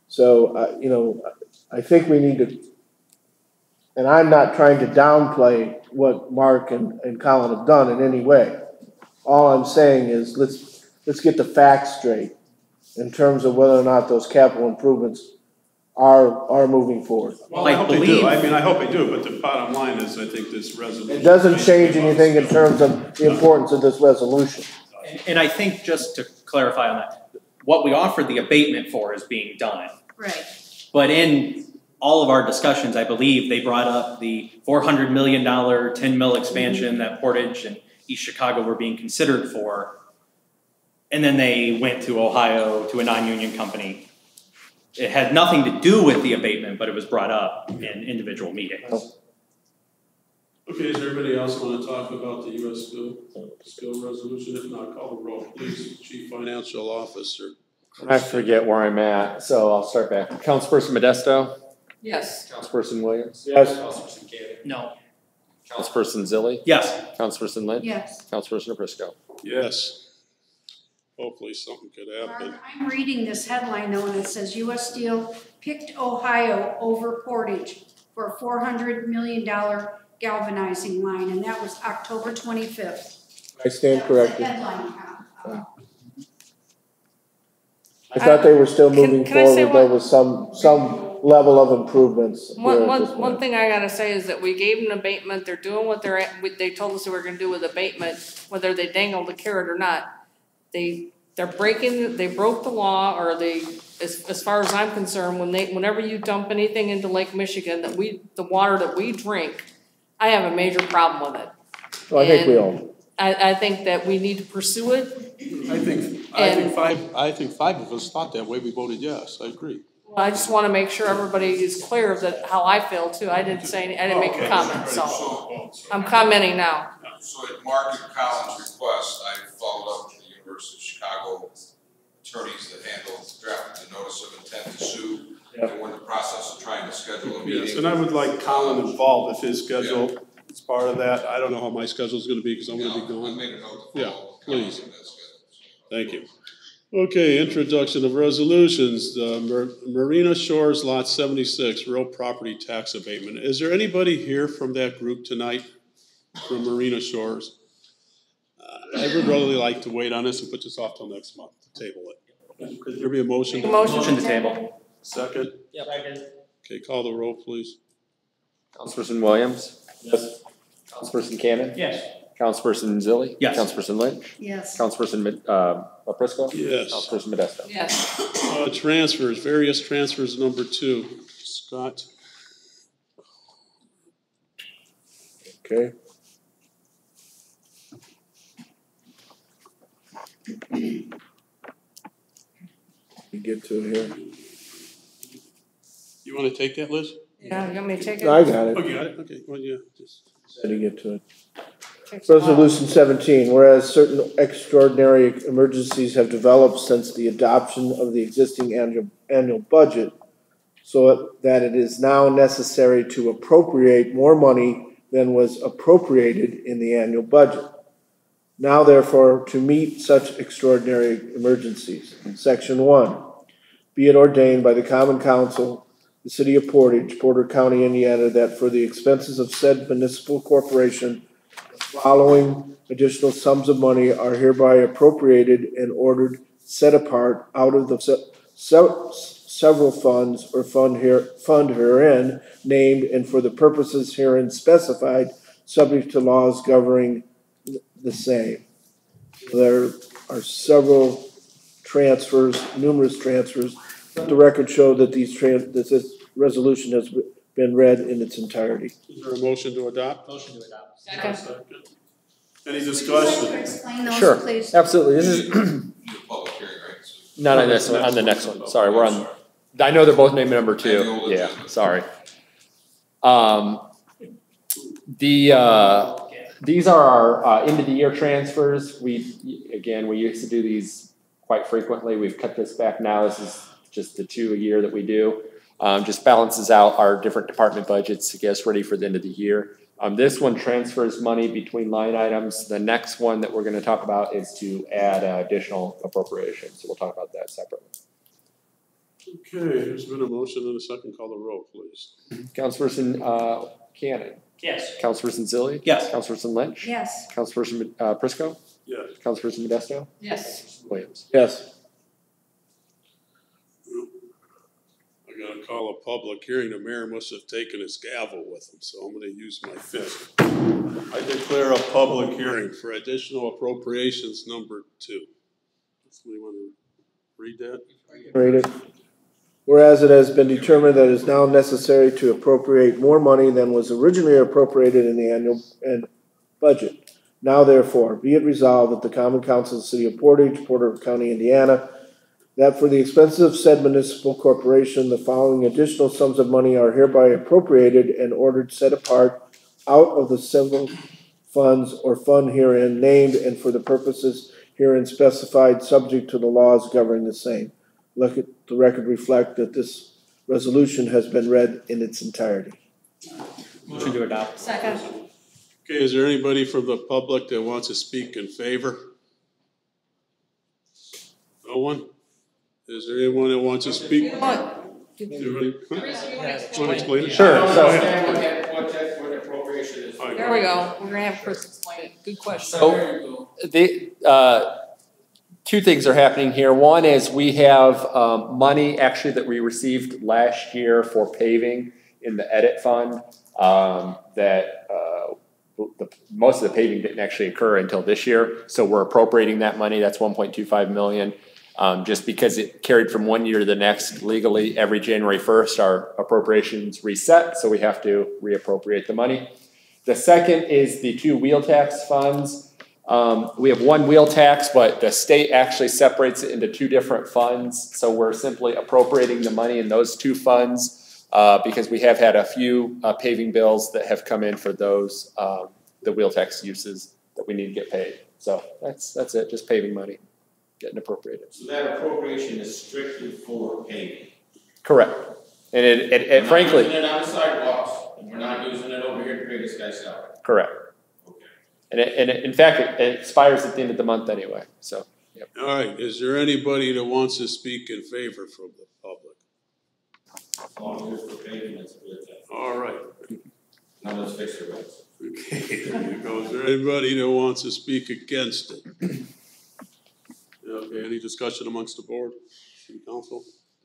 So, I think we need to, and I'm not trying to downplay what Mark and Colin have done in any way. All I'm saying is let's get the facts straight in terms of whether or not those capital improvements are moving forward. Well, I hope they do. I mean, I hope they do, but the bottom line is I think this resolution... It doesn't change anything in terms of the importance of this resolution. And I think just to clarify on that, what we offered the abatement for is being done. Right. But in all of our discussions, I believe they brought up the $400 million tin mill expansion that Portage and East Chicago were being considered for. And then they went to Ohio to a non-union company. It had nothing to do with the abatement, but it was brought up in individual meetings. Okay, does everybody else want to talk about the U.S. Steel resolution? If not, call the roll, please. Chief Financial Officer. I forget where I'm at, so I'll start back. Councilperson Modesto? Yes. Councilperson Williams? Yes. Councilperson Cannon? No. Councilperson Zilli? Yes. Councilperson Lynch? Yes. Councilperson Prisco? Yes. Hopefully something could happen. Mark, I'm reading this headline though, and it says U.S. Steel picked Ohio over Portage for a $400 million galvanizing line, and that was October 25th. I stand corrected. That was the headline. I thought they were still moving can I say forward, there was some level of improvements. One thing I gotta say is that we gave them abatement, they're doing what they told us they were gonna do with abatement, whether they dangled the carrot or not. They broke the law, or as far as I'm concerned, whenever you dump anything into Lake Michigan, the water that we drink, I have a major problem with it. Well, I think we all do. I think that we need to pursue it. I think five of us thought that way, we voted yes, I agree. Well, I just wanna make sure everybody is clear of how I feel too. I didn't make a comment, so I'm commenting now. So at Mark and Colin's request, I followed up with the University of Chicago attorneys that drafted the notice of intent to sue. And we're in the process of trying to schedule a meeting. Yes, and I would like Colin involved if his schedule is part of that. I don't know how my schedule is gonna be, because I'm gonna be gone. I made a note to Yeah, follow please. Colin on that schedule. Thank you. Okay, introduction of resolutions, the Marina Shores Lot 76, real property tax abatement. Is there anybody here from that group tonight, from Marina Shores? I would really like to wait on this and put this off till next month, to table it. Could there be a motion? Motion to table. Second? Yep. Okay, call the roll, please. Councilperson Williams? Yes. Councilperson Cannon? Yes. Councilperson Zilli? Yes. Councilperson Lynch? Yes. Councilperson Prisco? Yes. Councilperson Modesto? Yes. Transfers, various transfers, number 2. Scott? Okay. You get to it here. You want to take that, Liz? Yeah, you want me to take it? I got it. Oh, you got it? Okay, well, yeah. How do you get to it? Take Resolution 17, whereas certain extraordinary emergencies have developed since the adoption of the existing annual budget, so that it is now necessary to appropriate more money than was appropriated in the annual budget. Now, therefore, to meet such extraordinary emergencies, Section 1, be it ordained by the Common Council, the City of Portage, Porter County, Indiana, that for the expenses of said municipal corporation, the following additional sums of money are hereby appropriated and ordered set apart out of the several funds or fund herein named, and for the purposes herein specified, subject to laws governing the same. There are several transfers, numerous transfers. Let the record show that this resolution has been read in its entirety. Is there a motion to adopt? Motion to adopt. Second. Any Would you discussion? like to explain those, Sure, please? absolutely. This is Need a public hearing, right? So- not on this one, on the next one. Sorry, we're on, I know they're both named number 2. Annual Yeah, agenda. sorry. These are our end of the year transfers. We used to do these quite frequently. We've cut this back now. This is just the 2 a year that we do. Just balances out our different department budgets to get us ready for the end of the year. This one transfers money between line items. The next one that we're going to talk about is to add additional appropriations. So we'll talk about that separately. Okay, there's been a motion and a second. Call the roll, please. Councilperson Cannon. Yes. Councilperson Zilli. Yes. Councilperson Lynch. Yes. Councilperson Prisco. Yes. Councilperson Modesto. Yes. Williams. Yes. I gotta call a public hearing. The mayor must have taken his gavel with him, so I'm gonna use my fist. I declare a public hearing for additional appropriations number 2. Somebody want to read that? Read it. Whereas it has been determined that it is now necessary to appropriate more money than was originally appropriated in the annual budget. Now therefore, be it resolved that the Common Council of the City of Portage, Porter County, Indiana, that for the expenses of said municipal corporation, the following additional sums of money are hereby appropriated and ordered set apart out of the several funds or fund herein named, and for the purposes herein specified, subject to the laws governing the same. Let the record reflect that this resolution has been read in its entirety. Motion to adopt. Second. Okay, is there anybody from the public that wants to speak in favor? No one? Is there anyone that wants to speak? Want to explain it? Sure. So, what the appropriation is. There we go. We're gonna have Chris explain it. Good question. So- There you go. Two things are happening here. One is we have money actually that we received last year for paving in the edit fund most of the paving didn't actually occur until this year. So we're appropriating that money. That's 1.25 million. Just because it carried from one year to the next legally every January 1st, our appropriations reset. So we have to reappropriate the money. The second is the two wheel tax funds. We have one wheel tax, but the state actually separates it into two different funds. So we're simply appropriating the money in those two funds because we have had a few paving bills that have come in for those, the wheel tax uses that we need to get paid. So that's it, just paving money getting appropriated. So that appropriation is strictly for paving? Correct. And it frankly. We're not using it on the sidewalks, and we're not using it over here to pay this guy's salary? Correct. And in fact, it expires at the end of the month anyway, so. Yep. All right, is there anybody that wants to speak in favor from the public? As long as it's for paving, that's good. All right. Now let's fix the roads. Okay, there you go. Is there anybody that wants to speak against it? Okay, any discussion amongst the board, city council?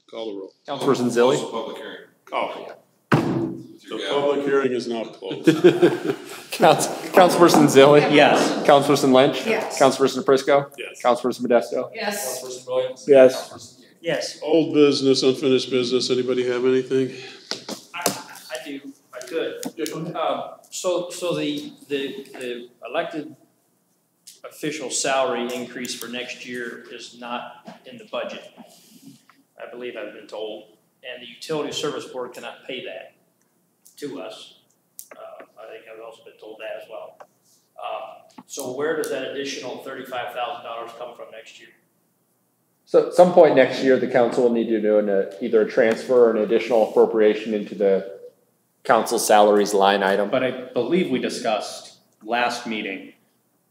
Call the roll. Councilperson Zilli? Close the public hearing. Oh, yeah. With your The gavel. public hearing is now closed. Councilperson Zilli? Yes. Councilperson Lynch? Yes. Councilperson Prisco? Yes. Councilperson Modesto? Yes. Councilperson Williams? Yes. Yes, Old business, unfinished business, anybody have anything? I do, I could. So the elected official salary increase for next year is not in the budget. I believe I've been told, and the utility service board cannot pay that to us. I think I've also been told that as well. So where does that additional $35,000 come from next year? So at some point next year, the council will need to do either a transfer or an additional appropriation into the council salaries line item. But I believe we discussed last meeting,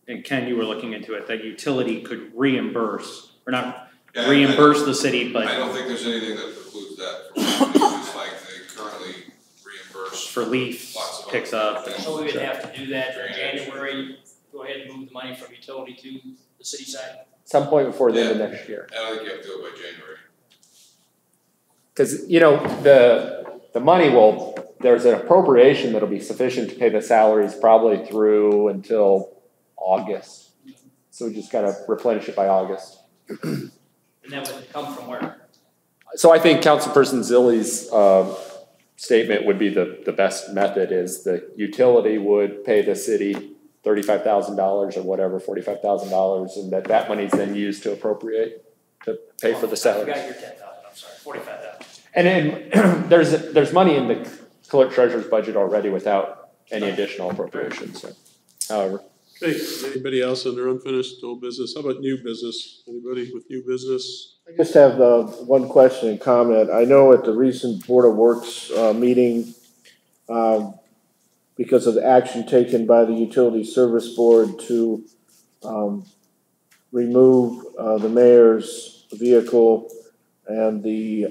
and Ken, you were looking into it, that utility could reimburse, or not Yeah, reimburse the city, but I don't think there's anything that precludes that from just like they currently reimburse. for leaf Lots of picks other up. things. So we would have to do that in January, go ahead and move the money from utility to the city side? Some point before the end of next year. I don't think you have to do it by January. Because, the money there's an appropriation that'll be sufficient to pay the salaries probably through until August. So we just gotta replenish it by August. And that would come from where? So I think Councilperson Zilli's statement would be the best method is the utility would pay the city $35,000 or whatever, $45,000, and that money's then used to appropriate to pay for the I salaries. forgot your 10,000, I'm sorry, 45,000. And then there's money in the clerk treasurer's budget already without any additional appropriation, so however. Okay, anybody else under unfinished old business? How about new business? Anybody with new business? I just have one question and comment. I know at the recent Board of Works meeting, because of the action taken by the Utility Service Board to remove the mayor's vehicle and the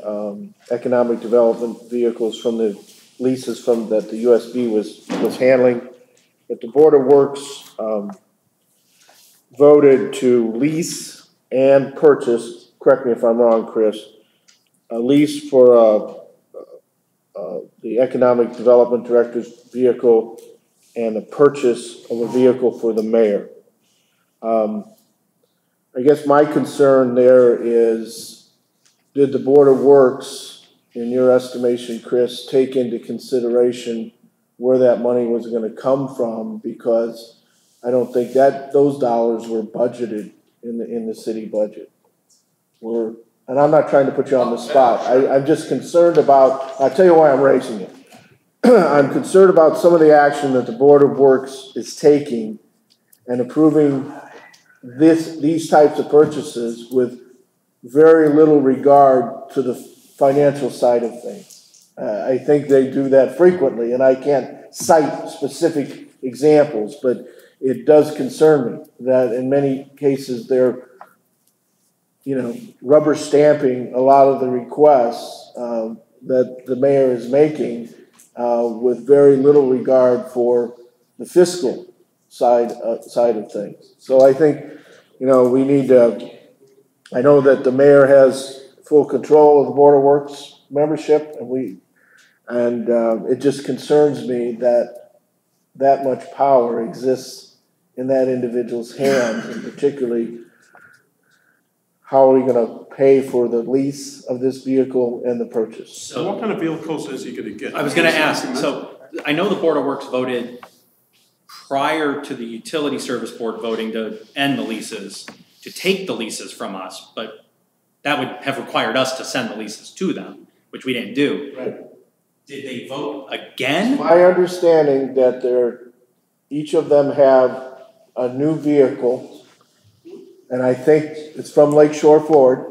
economic development vehicles from the leases that the USB was handling, that the Board of Works voted to lease and purchase, correct me if I'm wrong, Chris, a lease for the Economic Development Director's vehicle and a purchase of a vehicle for the mayor. I guess my concern there is, did the Board of Works, in your estimation, Chris, take into consideration where that money was going to come from? Because I don't think those dollars were budgeted in the city budget. And I'm not trying to put you on the spot. I'm just concerned about, I'll tell you why I'm raising it. I'm concerned about some of the action that the Board of Works is taking and approving these types of purchases with very little regard to the financial side of things. I think they do that frequently, and I can't cite specific examples, but it does concern me that in many cases they're rubber stamping a lot of the requests that the mayor is making with very little regard for the fiscal side of things. So I think, we need to, I know that the mayor has full control of the Board of Works membership, and it just concerns me that much power exists in that individual's hands, and particularly how are we going to pay for the lease of this vehicle and the purchase? So what kind of vehicles is he gonna get? I was gonna ask, so I know the Board of Works voted prior to the Utility Service Board voting to end the leases, to take the leases from us, but that would have required us to send the leases to them, which we didn't do. Right. Did they vote again? My understanding that each of them have a new vehicle, and I think it's from Lakeshore Ford,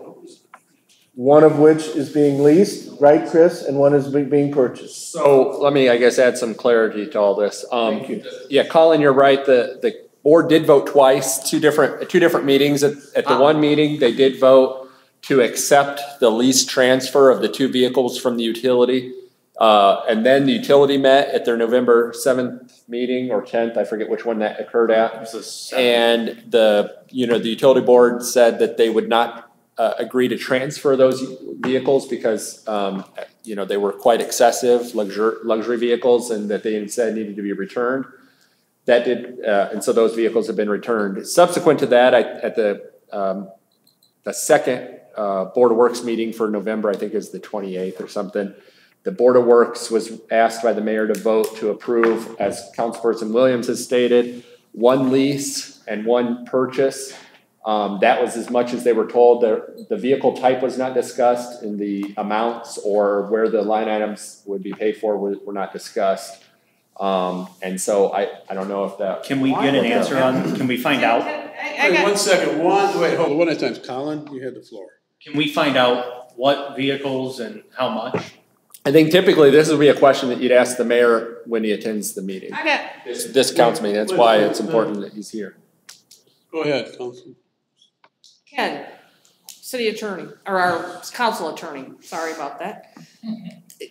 one of which is being leased, right, Chris, and one is being purchased. So let me, I guess, add some clarity to all this. Thank you. Yeah, Colin, you're right. The board did vote twice, two different meetings. At the one meeting, they did vote to accept the lease transfer of the two vehicles from the utility. And then the utility met at their November 7th meeting or 10th, I forget which one that occurred at. And the utility board said that they would not agree to transfer those vehicles because, they were quite excessive luxury vehicles, and that they instead needed to be returned. And so those vehicles have been returned. Subsequent to that, at the second Board of Works meeting for November, I think is the 28th or something, the Board of Works was asked by the mayor to vote to approve, as Councilperson Williams has stated, one lease and one purchase. That was as much as they were told. The vehicle type was not discussed, and the amounts or where the line items would be paid for were not discussed. And so I don't know if that. Can we get an answer on, can we find out? Wait, 1 second, wait, hold on, one at a time. Colin, you had the floor. Can we find out what vehicles and how much? I think typically this would be a question that you'd ask the mayor when he attends the meeting. This council meeting. That's why it's important that he's here. Go ahead, Councilman. Ken, city attorney, or our council attorney, sorry about that.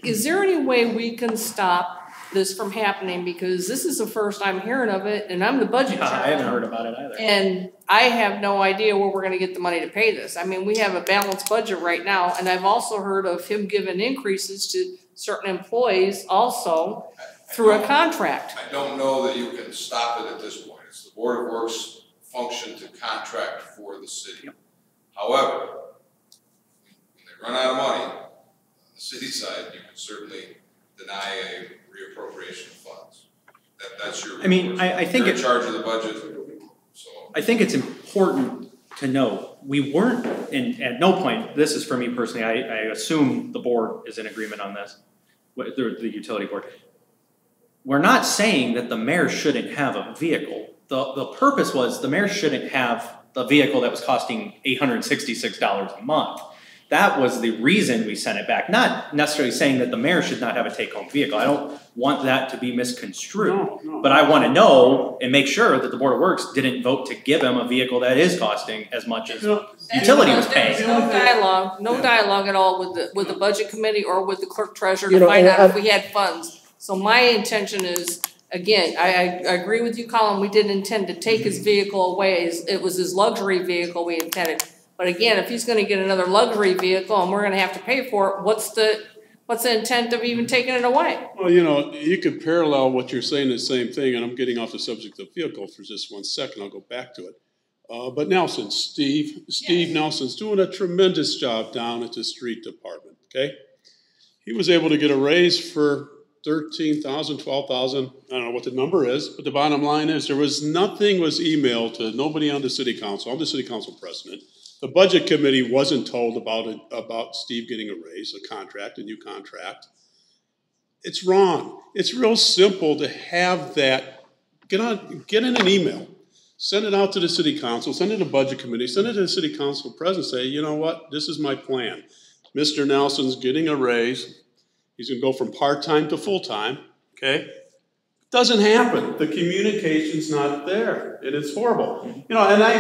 Is there any way we can stop this from happening? Because this is the first I'm hearing of it, and I'm the budget chair. I haven't heard about it either. And I have no idea where we're gonna get the money to pay this. I mean, we have a balanced budget right now, and I've also heard of him giving increases to certain employees also through a contract. I don't know that you can stop it at this point. It's the Board of Works function to contract for the city. However, when they run out of money on the city side, you can certainly deny a reappropriation of funds. That's your. I mean, I think you're in charge of the budget. So I think it's important to note we weren't, and at no point, this is for me personally, I assume the board is in agreement on this, the utility board. We're not saying that the mayor shouldn't have a vehicle. The purpose was the mayor shouldn't have the vehicle that was costing $866 a month. That was the reason we sent it back. Not necessarily saying that the mayor should not have a take-home vehicle. I don't want that to be misconstrued. No. But I want to know and make sure that the Board of Works didn't vote to give him a vehicle that is costing as much as utility was paying. There's no dialogue at all with the budget committee or with the clerk treasurer to find out if we had funds. So my intention is, again, I agree with you, Colin, we didn't intend to take his vehicle away. It was his luxury vehicle we intended. But again, if he's gonna get another luxury vehicle and we're gonna have to pay for it, what's the intent of even taking it away? Well, you could parallel what you're saying, the same thing, and I'm getting off the subject of vehicle for just 1 second. I'll go back to it. But Nelson, Steve Nelson's doing a tremendous job down at the street department, okay? He was able to get a raise for $13,000, $12,000, I don't know what the number is, but the bottom line is nothing was emailed to nobody on the city council. I'm the city council president. The budget committee wasn't told about Steve getting a raise, a new contract. It's wrong. It's real simple to have that. Get in an email, send it out to the city council, send it to the budget committee, send it to the city council president, say, you know what, this is my plan. Mr. Nelson's getting a raise. He's gonna go from part-time to full-time, okay? Doesn't happen. The communication's not there, and it's horrible. And I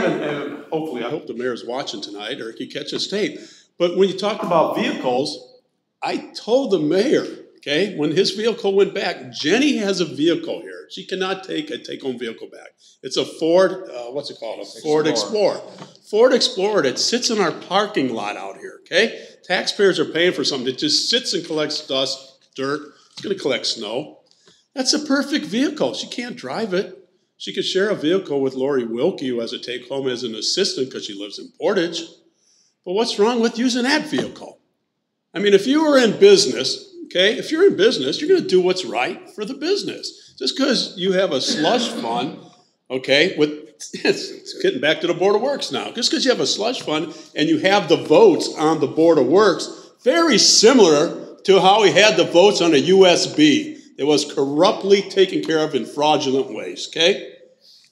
hope the mayor's watching tonight, or he catches tape. But when you talk about vehicles, I told the mayor, okay? When his vehicle went back, Jenny has a vehicle here. She cannot take a take-home vehicle back. It's a Ford, what's it called? A Ford Explorer. Ford Explorer that sits in our parking lot out here, okay? Taxpayers are paying for something that just sits and collects dust, dirt. It's gonna collect snow. That's a perfect vehicle. She can't drive it. She could share a vehicle with Lori Wilkie, who has a take-home as an assistant because she lives in Portage. But what's wrong with using that vehicle? I mean, if you were in business, okay, if you're in business, you're gonna do what's right for the business. Just because you have a slush fund, okay, it's getting back to the Board of Works now. Just because you have a slush fund and you have the votes on the Board of Works, very similar to how we had the votes on a USB. It was corruptly taken care of in fraudulent ways, okay?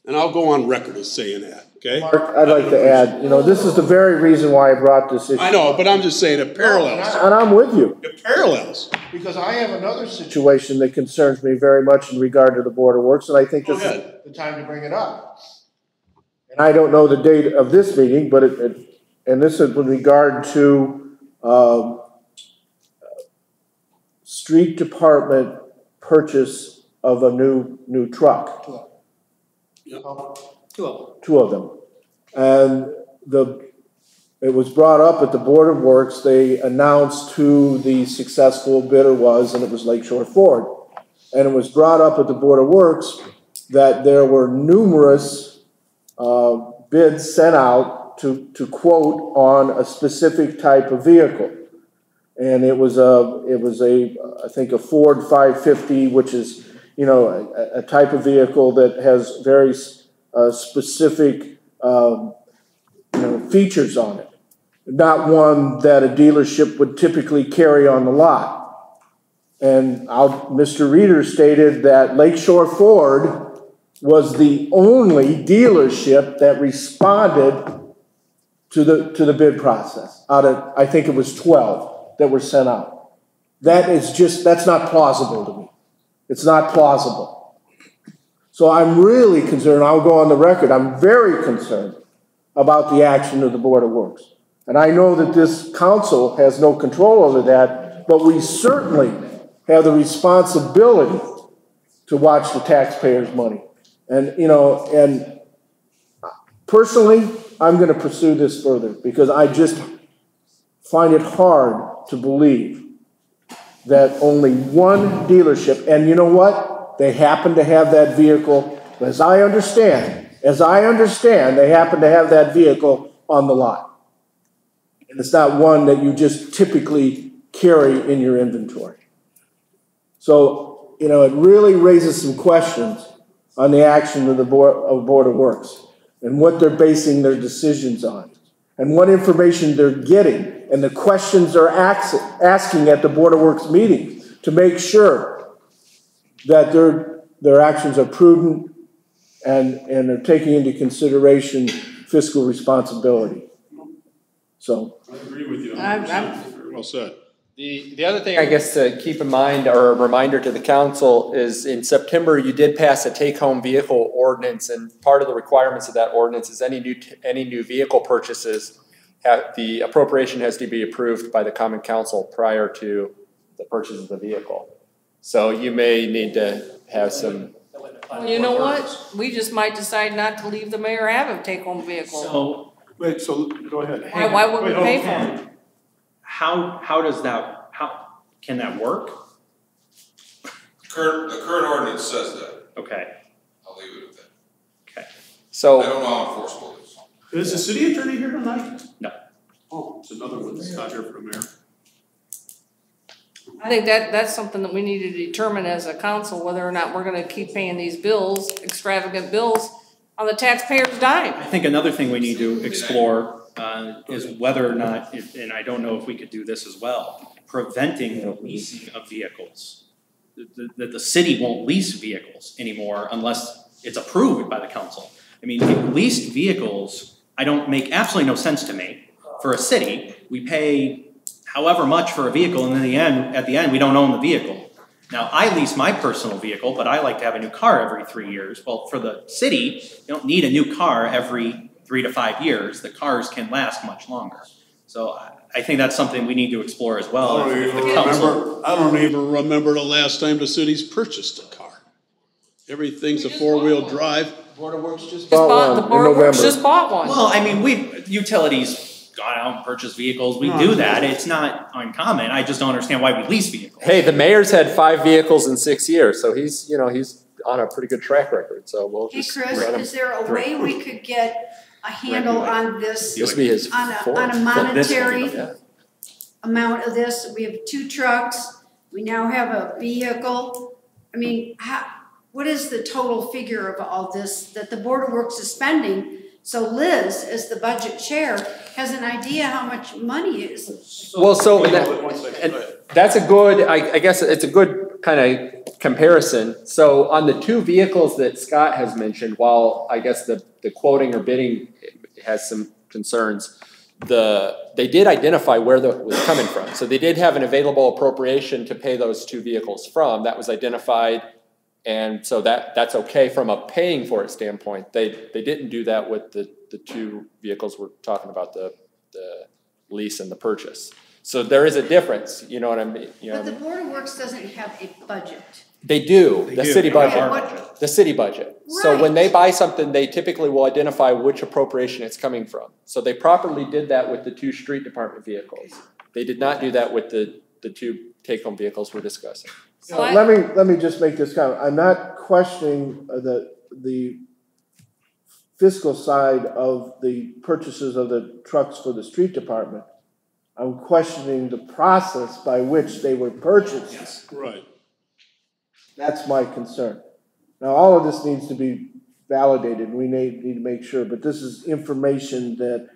And I'll go on record as saying that, okay? Mark, I'd like to add, this is the very reason why I brought this issue. I know, but I'm just saying it parallels. And I'm with you. It parallels. Because I have another situation that concerns me very much in regard to the Board of Works, and I think this is the time to bring it up. And I don't know the date of this meeting, but and this is with regard to street department purchase of a new truck. Two of them. And it was brought up at the Board of Works. They announced who the successful bidder was, and it was Lakeshore Ford. And it was brought up at the Board of Works that there were numerous bids sent out to quote on a specific type of vehicle. And it was I think a Ford 550, which is, a type of vehicle that has very specific, features on it. Not one that a dealership would typically carry on the lot. And Mr. Reeder stated that Lakeshore Ford was the only dealership that responded to the bid process out of, I think it was 12 that were sent out. That's not plausible to me. It's not plausible. So I'm really concerned, I'll go on the record, I'm very concerned about the action of the Board of Works. And I know that this council has no control over that, but we certainly have the responsibility to watch the taxpayers' money. And personally, I'm going to pursue this further because I just find it hard to believe that only one dealership, and you know what? They happen to have that vehicle, as I understand, they happen to have that vehicle on the lot. And it's not one that you just typically carry in your inventory. So, it really raises some questions on the action of the Board of Works and what they're basing their decisions on and what information they're getting and the questions they're asking at the Board of Works meeting to make sure that their actions are prudent and are taking into consideration fiscal responsibility. So I agree with you. Very well said. The other thing I guess to keep in mind, or a reminder to the council, is in September you did pass a take-home vehicle ordinance, and part of the requirements of that ordinance is any new vehicle purchases, the appropriation has to be approved by the Common Council prior to the purchase of the vehicle. So you may need to have some. Well, you know what? We just might decide not to leave the mayor have a take-home vehicle. So go ahead. Why would we pay for it? How does that, can that work? The current ordinance says that. Okay. I'll leave it at that. Okay. So I don't know how enforceable it is. Is the city attorney here tonight? No. Oh, it's another one that's not here for the mayor. I think that's something that we need to determine as a council, whether or not we're gonna keep paying these bills, extravagant bills, on the taxpayer's dime. I think another thing we need to explore is whether or not, and I don't know if we could do this as well, preventing the leasing of vehicles. That the city won't lease vehicles anymore unless it's approved by the council. I mean, leased vehicles, make absolutely no sense to me. For a city, we pay however much for a vehicle, and at the end, we don't own the vehicle. Now, I lease my personal vehicle, but I like to have a new car every 3 years. Well, for the city, you don't need a new car every 3 to 5 years. The cars can last much longer. So I think that's something we need to explore as well. I don't even remember the last time the city's purchased a car. Everything's a four-wheel drive. Board of Works just The bought one Board in of Works November. just bought one. Well, I mean, utilities gone out and purchased vehicles. We do that. It's not uncommon. I just don't understand why we lease vehicles. Hey, the mayor's had 5 vehicles in 6 years, so he's on a pretty good track record, so we'll Hey, just. Chris, let him is there a through. way we could get a handle on this, This will be his on fourth. a monetary Yeah. amount of this? We have 2 trucks, we now have a vehicle. I mean, what is the total figure of all this that the Board of Works is spending? So Liz, as the budget chair, has an idea how much money is. Well, so that's a good, I guess it's a good kind of comparison. So on the 2 vehicles that Scott has mentioned, while I guess the quoting or bidding has some concerns, they did identify where that was coming from. So they did have an available appropriation to pay those 2 vehicles from. That was identified, and so that's okay from a paying for it standpoint. They didn't do that with the 2 vehicles we're talking about, the lease and the purchase. So there is a difference, you know what I mean? But the Board of Works doesn't have a budget. They do, the city budget. Okay, The city budget. So when Right. they buy something, they typically will identify which appropriation it's coming from. So they properly did that with the 2 street department vehicles. They did not do that with the 2 take-home vehicles we're discussing. So Let me just make this comment. I'm not questioning the fiscal side of the purchases of the trucks for the street department. I'm questioning the process by which they were purchased. Right. That's my concern. Now, all of this needs to be validated. We need to make sure, but this is information that,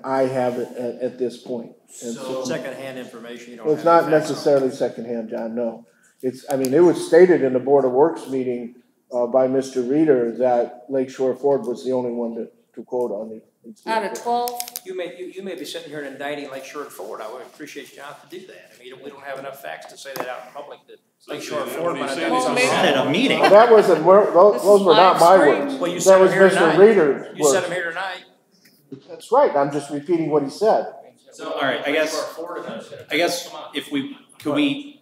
I have at this point. And So secondhand information, you don't well, have. it's not any facts on. necessarily secondhand, John, no. It was stated in the Board of Works meeting by Mr. Reeder that Lakeshore Ford was the only one to quote on the. out of 12, You may be sitting here and indicting Lakeshore and Ford. I would appreciate you not to do that. I mean, we don't have enough facts to say that out in public that Lakeshore and Ford might have done Well, something maybe- wrong. At a meeting. Well, that wasn't, those were not my live words. stream. Well, you That said was them here Mr. tonight. Reeder's You said words. them here tonight. That's right, I'm just repeating what he said. So, all right, I guess if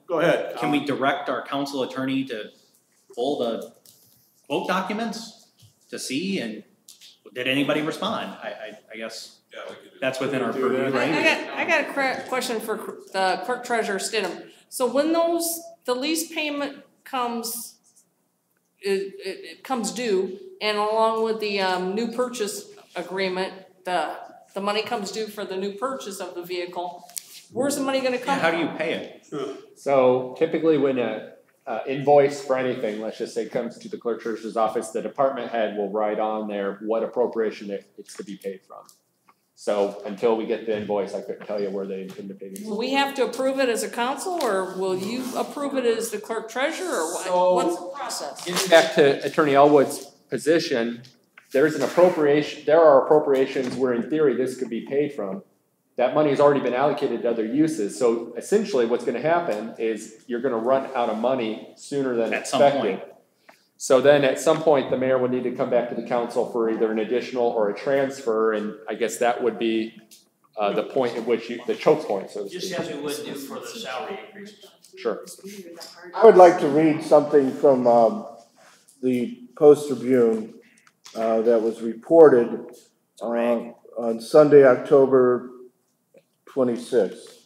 Go ahead. can we direct our council attorney to pull the quote documents to see, and did anybody respond? I guess Yeah, we could do that's within our Do purview, that. right? I got a question for the clerk treasurer Stidham. So when the lease payment comes, it comes due, and along with the new purchase agreement, the money comes due for the new purchase of the vehicle, where's the money gonna come How from? do you pay it? So typically when a invoice for anything, let's just say, comes to the clerk treasurer's office, the department head will write on there what appropriation it's to be paid from. So until we get the invoice, I couldn't tell you where they intend to pay it. Will we have to approve it as a council, or will you approve it as the clerk treasurer, or So- what's the process? Getting back to Attorney Elwood's position, there are appropriations where in theory this could be paid from. That money has already been allocated to other uses, so essentially what's gonna happen is you're gonna run out of money sooner than At some expected. point. So then at some point, the mayor would need to come back to the council for either an additional or a transfer, and I guess that would be the point at which the choke point, so to Just speak. as we would do for the salary increases. Sure. I would like to read something from the Post-Tribune that was reported on Sunday, October 26th.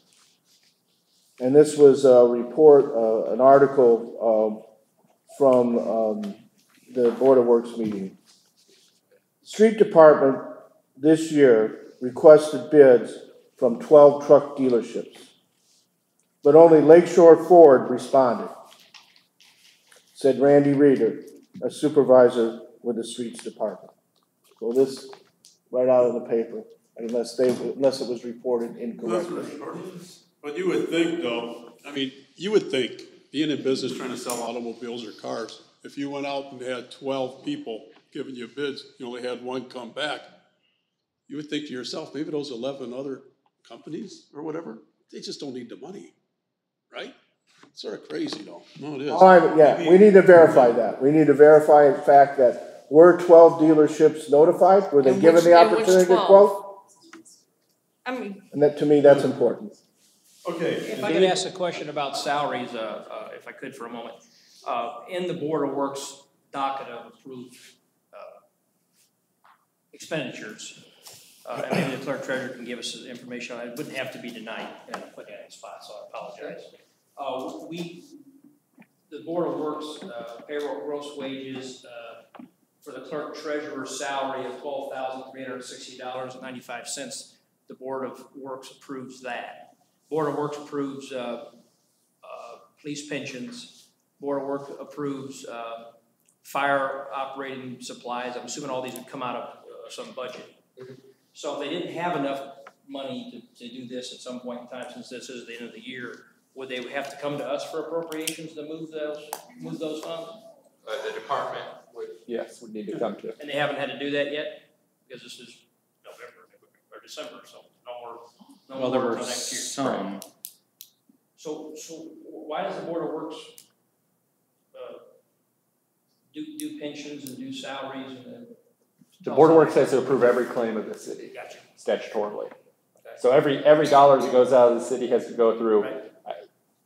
And this was a report, an article from the Board of Works meeting. Street Department this year requested bids from 12 truck dealerships, but only Lakeshore Ford responded, said Randy Reeder, a supervisor with the Streets Department. So this, right out of the paper, unless it was reported incorrectly. But you would think though, being in business trying to sell automobiles or cars, if you went out and had 12 people giving you bids, you only had one come back, you would think to yourself, maybe those 11 other companies or whatever, they just don't need the money, right? Sort of crazy though. No, it is. We need to verify that. We need to verify the fact that were 12 dealerships notified? Were they And given which- the and which opportunity to 12? quote? I mean, And that, to me, that's important. Okay. If I could ask a question about salaries, if I could for a moment. In the Board of Works docket of approved expenditures, and maybe the clerk treasurer can give us the information on it. It wouldn't have to be tonight, and I'm putting it on the spot, so I apologize. The Board of Works payroll gross wages for the clerk treasurer's salary of $12,360.95. The Board of Works approves that. Board of Works approves police pensions. Board of Works approves fire operating supplies. I'm assuming all these would come out of some budget. So if they didn't have enough money to do this at some point in time, since this is the end of the year, would they have to come to us for appropriations to move those funds? The department would. Yes, would need to come to. And they haven't had to do that yet? Because this is November or December, so no more There were until next year. some. So why does the Board of Works do pensions and do salaries and The Board of Works has to approve every claim of the city. Gotcha. Statutorily. Okay. So every dollar that goes out of the city has to go through, Right.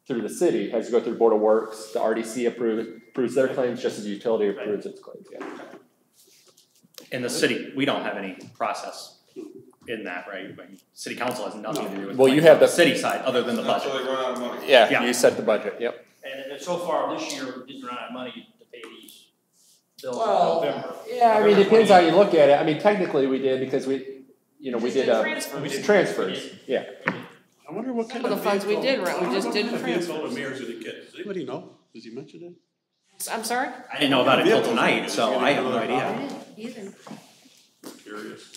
through the city, has to go through the Board of Works. The RDC approves their claims just as the utility approves its claims, yeah. In the city, we don't have any process in that, right? I mean, city council has nothing to do with. Well, you have the city side, other than the Not budget. until they run out of money. Yeah, you set the budget, yep. And so far this year, we didn't run out of money to pay these bills in Well, November. yeah, I mean, it depends how you look at it. I mean, technically we did because we did transfers, yeah. I wonder what kind Some of the funds we did run, we just didn't What kind of transfer. vehicle the mayor's gonna get? Does anybody know? Does he mention it? I'm sorry? I didn't know about it till tonight, so I have no I idea. didn't either. Curious.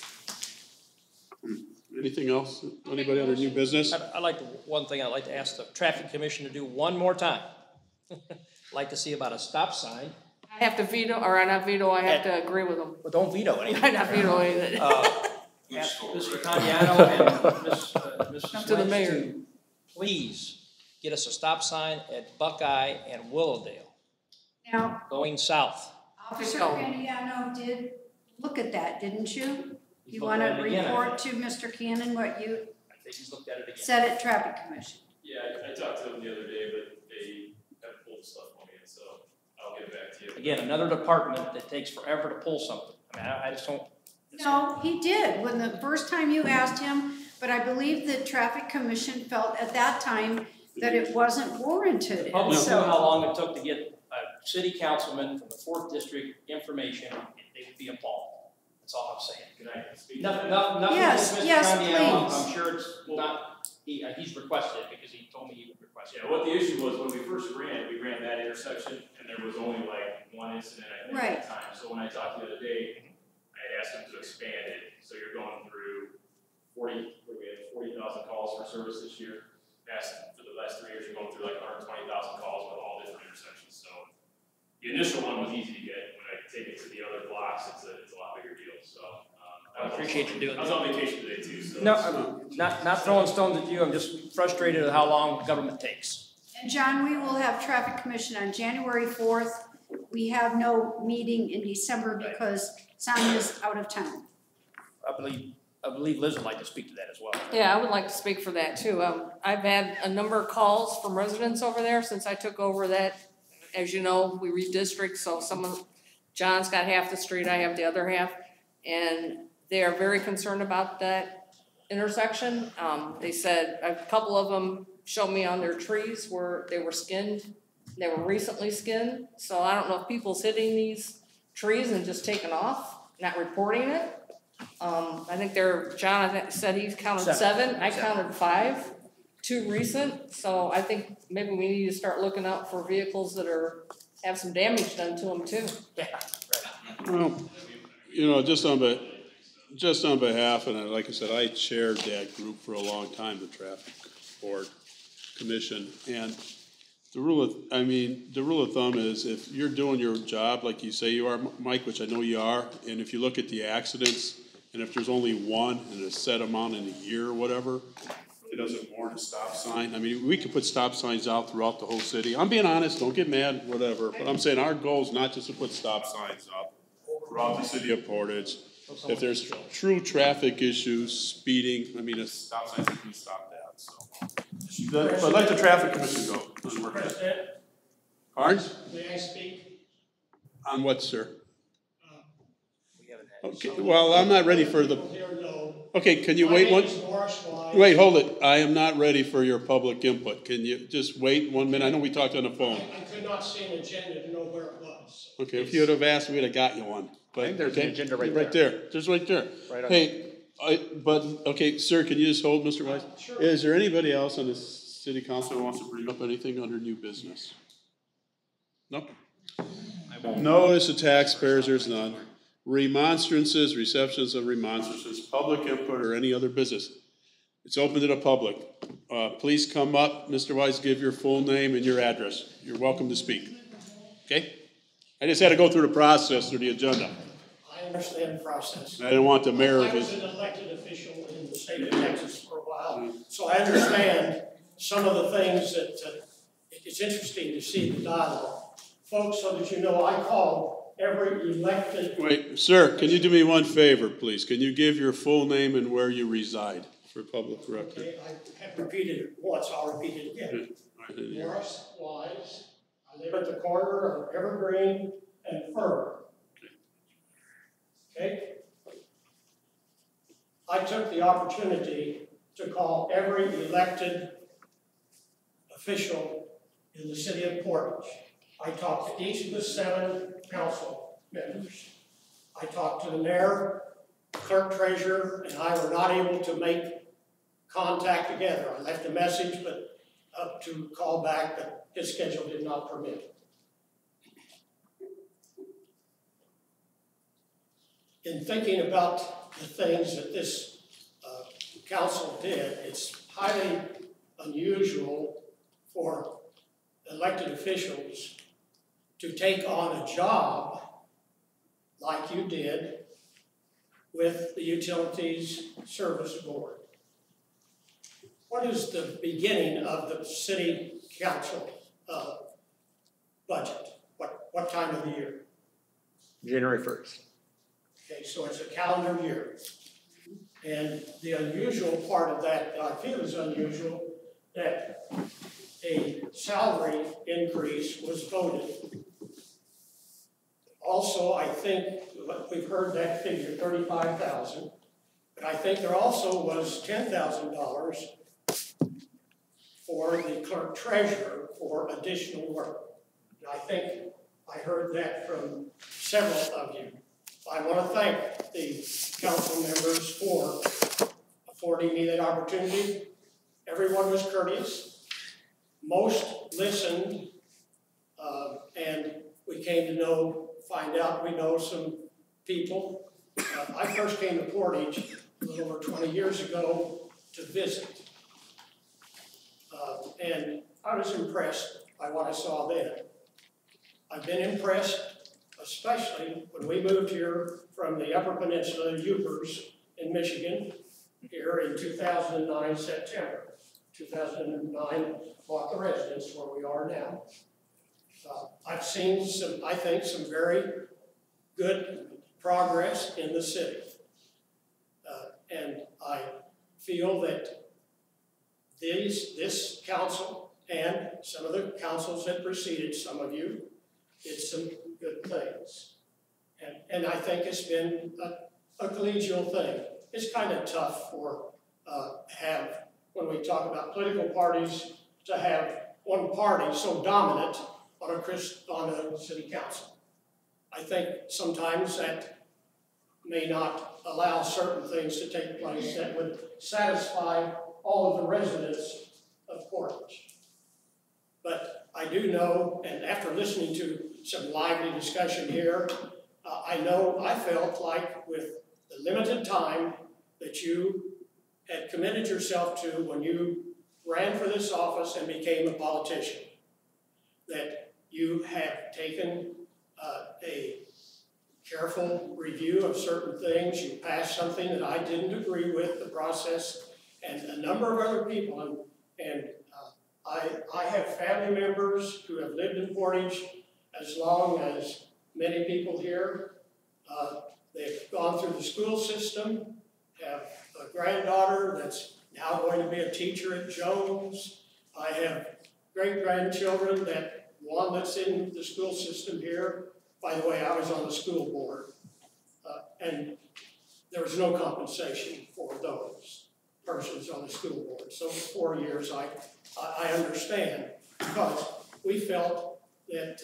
Anything else? Anybody under new business? I'd like to ask the traffic commission to do one more time. Like to see about a stop sign, I have to veto, or not veto, I have to agree with them. but don't veto anything. I'm not vetoing it. Ask Mr. Candiano and Mrs. To the Lynch mayor. to please get us a stop sign at Buckeye and Willowdale, Now, going south. Officer Go. Candiano did look at that, didn't you? He's You looked want at to it again, I report to Mr. Cannon what you I think he's looked at it again. said at Traffic Commission? Yeah, I talked to them the other day, but they haven't pulled the stuff on me, so I'll get back to you. Again, another department that takes forever to pull something. I mean, I just don't. No, he did, when the first time you asked him, but I believe the Traffic Commission felt at that time that it wasn't warranted, and Public knew so. how long it took to get a city councilman from the 4th district information, they would be appalled. That's all I'm saying. Can I speak? Nothing Yes, against Mr. yes, Candiano. please. I'm sure it's not, he's requested it because he told me he would request it. Yeah, what the issue was, when we first ran, we ran that intersection, and there was only like one incident, I think, at the time. So when I talked the other day, I had asked them to expand it, so you're going through 40,000 calls for service this year. For the last 3 years, you're going through like 120,000 calls with all different intersections, so. The initial one was easy to get, when I take it to the other blocks, it's a lot bigger deal, so. I appreciate you doing I was on vacation today too, so. No, I'm not throwing stones at you, I'm just frustrated at how long government takes. And John, we will have Traffic Commission on January 4th. We have no meeting in December because Sonia's out of town. I believe Liz would like to speak to that as well. Yeah, I would like to speak for that too. I've had a number of calls from residents over there since I took over that. As you know, we redistrict, so John's got half the street, I have the other half. And they are very concerned about that intersection. They said, a couple of them showed me on their trees where they were skinned. They were recently skinned. So I don't know if people's hitting these trees and just taking off, not reporting it. I think John said he counted seven. I counted 5, 2 recent. So I think maybe we need to start looking out for vehicles that have some damage done to them too. Yeah, right. Well, just on behalf, and like I said, I chaired that group for a long time, the Traffic Board Commission, and the rule of thumb is if you're doing your job like you say you are, Mike, which I know you are, and if you look at the accidents, and if there's only one and a set amount in a year or whatever, it doesn't warrant a stop sign. I mean, we could put stop signs out throughout the whole city. I'm being honest, don't get mad, whatever, but I'm saying our goal is not just to put stop signs up throughout the city of Portage. If there's true traffic issues, speeding, I mean, stop signs, we can stop that, so. But let the traffic commission go. President, Carnes? may I speak? On what, sir? Okay, well, I'm not ready for the, okay, can you wait one? Wait, hold it. I am not ready for your public input. Can you just wait 1 minute? I know we talked on the phone. I could not see an agenda to know where it was. Okay, if you would have asked, we'd have got you one. But, I think there's an agenda right Right there, just right there. Right on. Hey, okay, sir, can you just hold, Mr. Weiss? Sure. Is there anybody else on the city council who wants to bring up anything under new business? No? Notice of taxpayers, there's none. Remonstrances, receptions of remonstrances, public input, or any other business. It's open to the public. Please come up, Mr. Weiss, give your full name and your address. You're welcome to speak. Okay? I just had to go through the process, through the agenda. I understand the process. I didn't want the mayor of I was his. an elected official in the state of Texas for a while, so I understand some of the things that, it's interesting to see the dialogue. Folks, so that you know, I call every elected. Wait, sir, can you do me one favor, please? Can you give your full name and where you reside for public record? Okay, I have repeated it once, I'll repeat it again. Morris Wise, I live at the corner of Evergreen and Fern. Okay? I took the opportunity to call every elected official in the city of Portage. I talked to each of the 7 council members. I talked to the mayor, clerk treasurer, and I were not able to make contact together. I left a message, but to call back, but his schedule did not permit. In thinking about the things that this council did, it's highly unusual for elected officials to take on a job like you did with the Utilities Service Board. What is the beginning of the city council budget? What time of the year? January 1st. Okay, so it's a calendar year. And the unusual part of that I feel is unusual, that a salary increase was voted. Also, I think we've heard that figure, $35,000, but I think there also was $10,000 for the clerk treasurer for additional work. And I think I heard that from several of you. I want to thank the council members for affording me that opportunity. Everyone was courteous. Most listened, and we came to find out we know some people. I first came to Portage a little over 20 years ago to visit. And I was impressed by what I saw then. I've been impressed, especially when we moved here from the Upper Peninsula, Yoopers in Michigan, here in 2009, September. 2009, bought the residence where we are now. I've seen I think, some very good progress in the city. And I feel that this council and some of the councils that preceded some of you did some good things. And I think it's been a collegial thing. It's kind of tough for when we talk about political parties, to have one party so dominant on a city council. I think sometimes that may not allow certain things to take place that would satisfy all of the residents of Portage. But I do know, and after listening to some lively discussion here, I felt like with the limited time that you had committed yourself to when you ran for this office and became a politician, that you have taken a careful review of certain things. You passed something that I didn't agree with, the process, and a number of other people. And I have family members who have lived in Portage as long as many people here. They've gone through the school system, have a granddaughter that's now going to be a teacher at Jones. I have great-grandchildren one that's in the school system here. By the way, I was on the school board, and there was no compensation for those persons on the school board. So for 4 years, I understand, because we felt that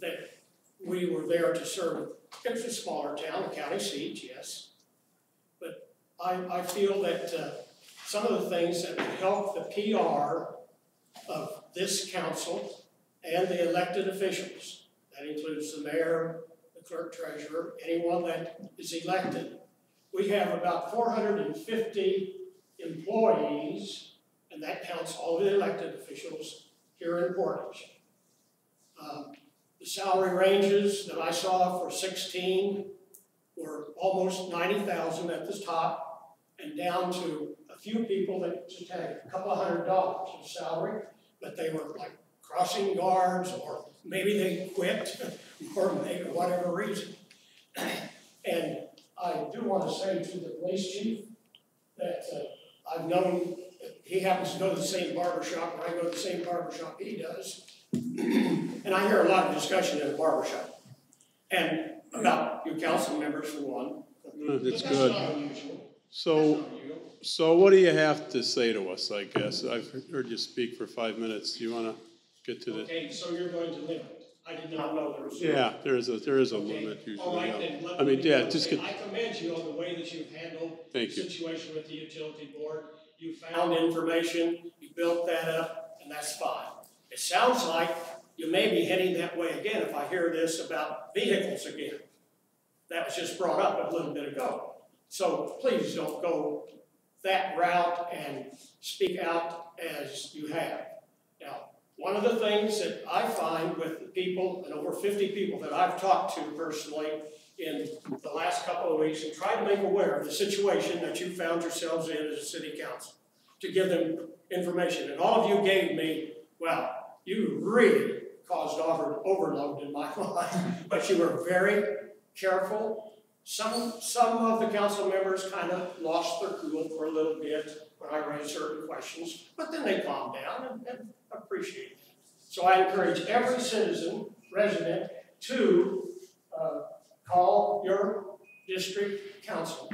that we were there to serve. It was a smaller town, a county seat, yes, but I feel that some of the things that would help the PR of this council and the elected officials, that includes the mayor, the clerk treasurer, anyone that is elected. We have about 450 employees, and that counts all the elected officials here in Portage. The salary ranges that I saw for 16 were almost 90,000 at the top, and down to a few people that just had a couple of $100 of salary, but they were like crossing guards, or maybe they quit, or maybe whatever reason. And I do want to say to the police chief that I've known, he happens to go to the same barbershop, or I go to the same barbershop he does. And I hear a lot of discussion in the barbershop. And about you council members, for one. That's good. So what do you have to say to us, I guess? I've heard you speak for 5 minutes. Do you want to get to the... Okay, so you're going to limit. I did not know there was... Yeah, there is a limit usually. All right, then I mean, yeah, just get... I commend you on the way that you've handled Thank the you. situation with the utility board. You found information, you built that up, and that's fine. It sounds like you may be heading that way again if I hear this about vehicles again. That was just brought up a little bit ago. So please don't go that route and speak out as you have. Now, one of the things that I find with the people, and over 50 people that I've talked to personally in the last couple of weeks, and tried to make aware of the situation that you found yourselves in as a city council, to give them information. And all of you gave me, well, you really caused overload in my mind, but you were very careful. Some of the council members kind of lost their cool for a little bit when I raised certain questions, but then they calmed down and appreciate it. So I encourage every citizen, resident, to call your district council,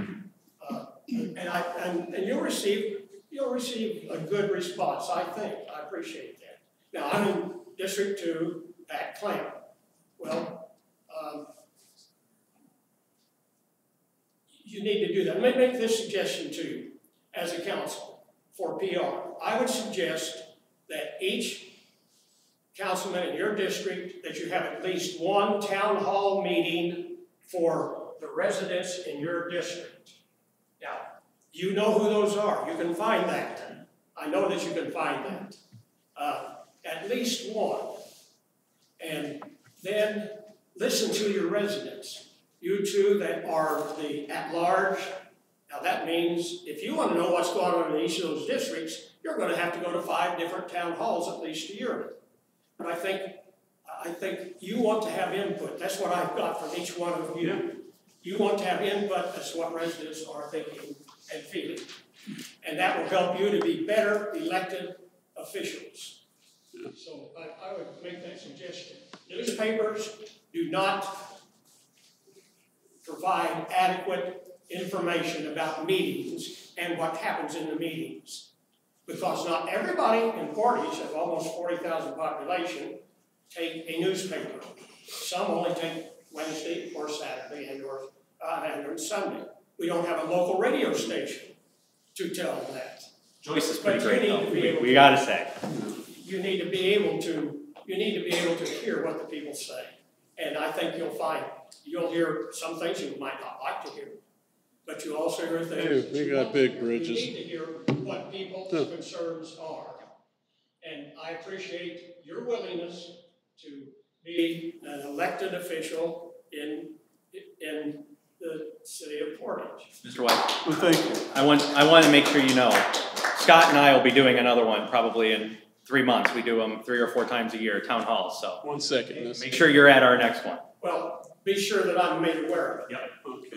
and you'll receive a good response. I think. I appreciate that. Now I'm in District 2 at Clam. Well, you need to do that. Let me make this suggestion to you as a council for PR. I would suggest that each councilman in your district, that you have at least one town hall meeting for the residents in your district. Now, you know who those are. You can find that. I know that you can find that. At least one. And then listen to your residents. You two that are the at-large. Now that means if you want to know what's going on in each of those districts, you're going to have to go to 5 different town halls at least a year. But I think you want to have input. That's what I've got from each one of you. You want to have input as to what residents are thinking and feeling. And that will help you to be better elected officials. So I would make that suggestion. Newspapers do not provide adequate information about meetings and what happens in the meetings. Because not everybody in Portage, of almost 40,000 population, take a newspaper. Some only take Wednesday or Saturday and or Sunday. We don't have a local radio station to tell them that. Joyce is pretty great though, we gotta say. You need to be able to hear what the people say. And I think you'll hear some things you might not like to hear, but you also hear things. Hey, we got big bridges. You need to hear what people's concerns are. And I appreciate your willingness to be an elected official in the city of Portage. Mr. White. Well, thank you. I want to make sure you know, Scott and I will be doing another one probably in 3 months. We do them 3 or 4 times a year, town halls, so. 1 second. Make sure you're at our next one. Well, be sure that I'm made aware of it. Yep.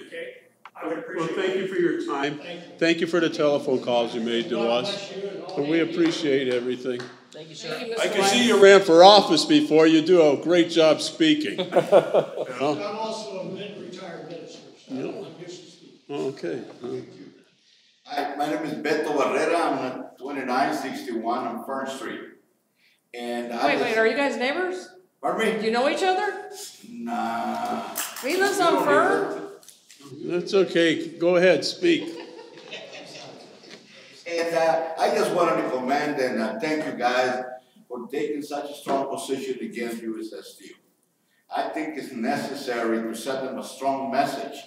Okay? I would Well, appreciate thank it. you for your time. Thank you. Thank you for the telephone calls you made to God us. bless you and all And we the- appreciate everything. Thank you, sir. Thank you, Mr. I can White. see you ran for office before. You do a great job speaking. You know? I'm also a retired minister, so I'm used to speaking. Okay. Hi, my name is Beto Barrera. I'm at 2961 on Fern Street. And Wait, are you guys neighbors? Pardon me? Do you know each other? Nah. He lives on Fern? That's okay. Go ahead, speak. And I just wanted to commend and thank you guys for taking such a strong position against USS Steel. I think it's necessary to send them a strong message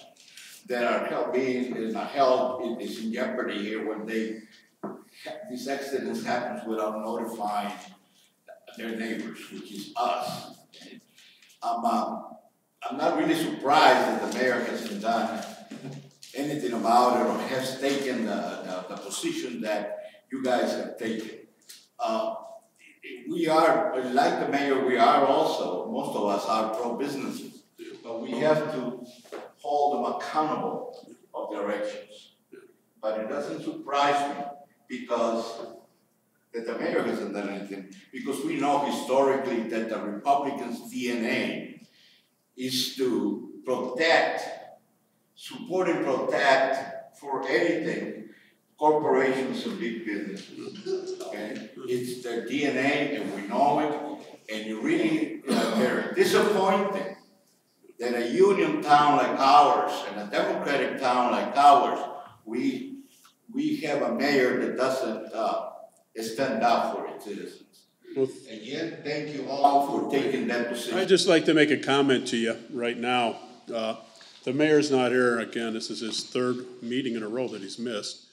that our health is in jeopardy here when these accidents happens without notifying their neighbors, which is us. I'm not really surprised that the mayor hasn't done anything about it or has taken the position that you guys have taken. We are, like the mayor, we are also, most of us are pro-businesses, but we have to hold them accountable of their actions. But it doesn't surprise me because that the mayor hasn't done anything, because we know historically that the Republicans' DNA is to protect, support and protect for anything corporations and big businesses. Okay? It's their DNA and we know it, and you really they're disappointing that a union town like ours and a democratic town like ours, we have a mayor that doesn't stand up for its citizens. Well, Again, thank you all for taking that position. I'd just like to make a comment to you right now. The mayor's not here again. This is his third meeting in a row that he's missed.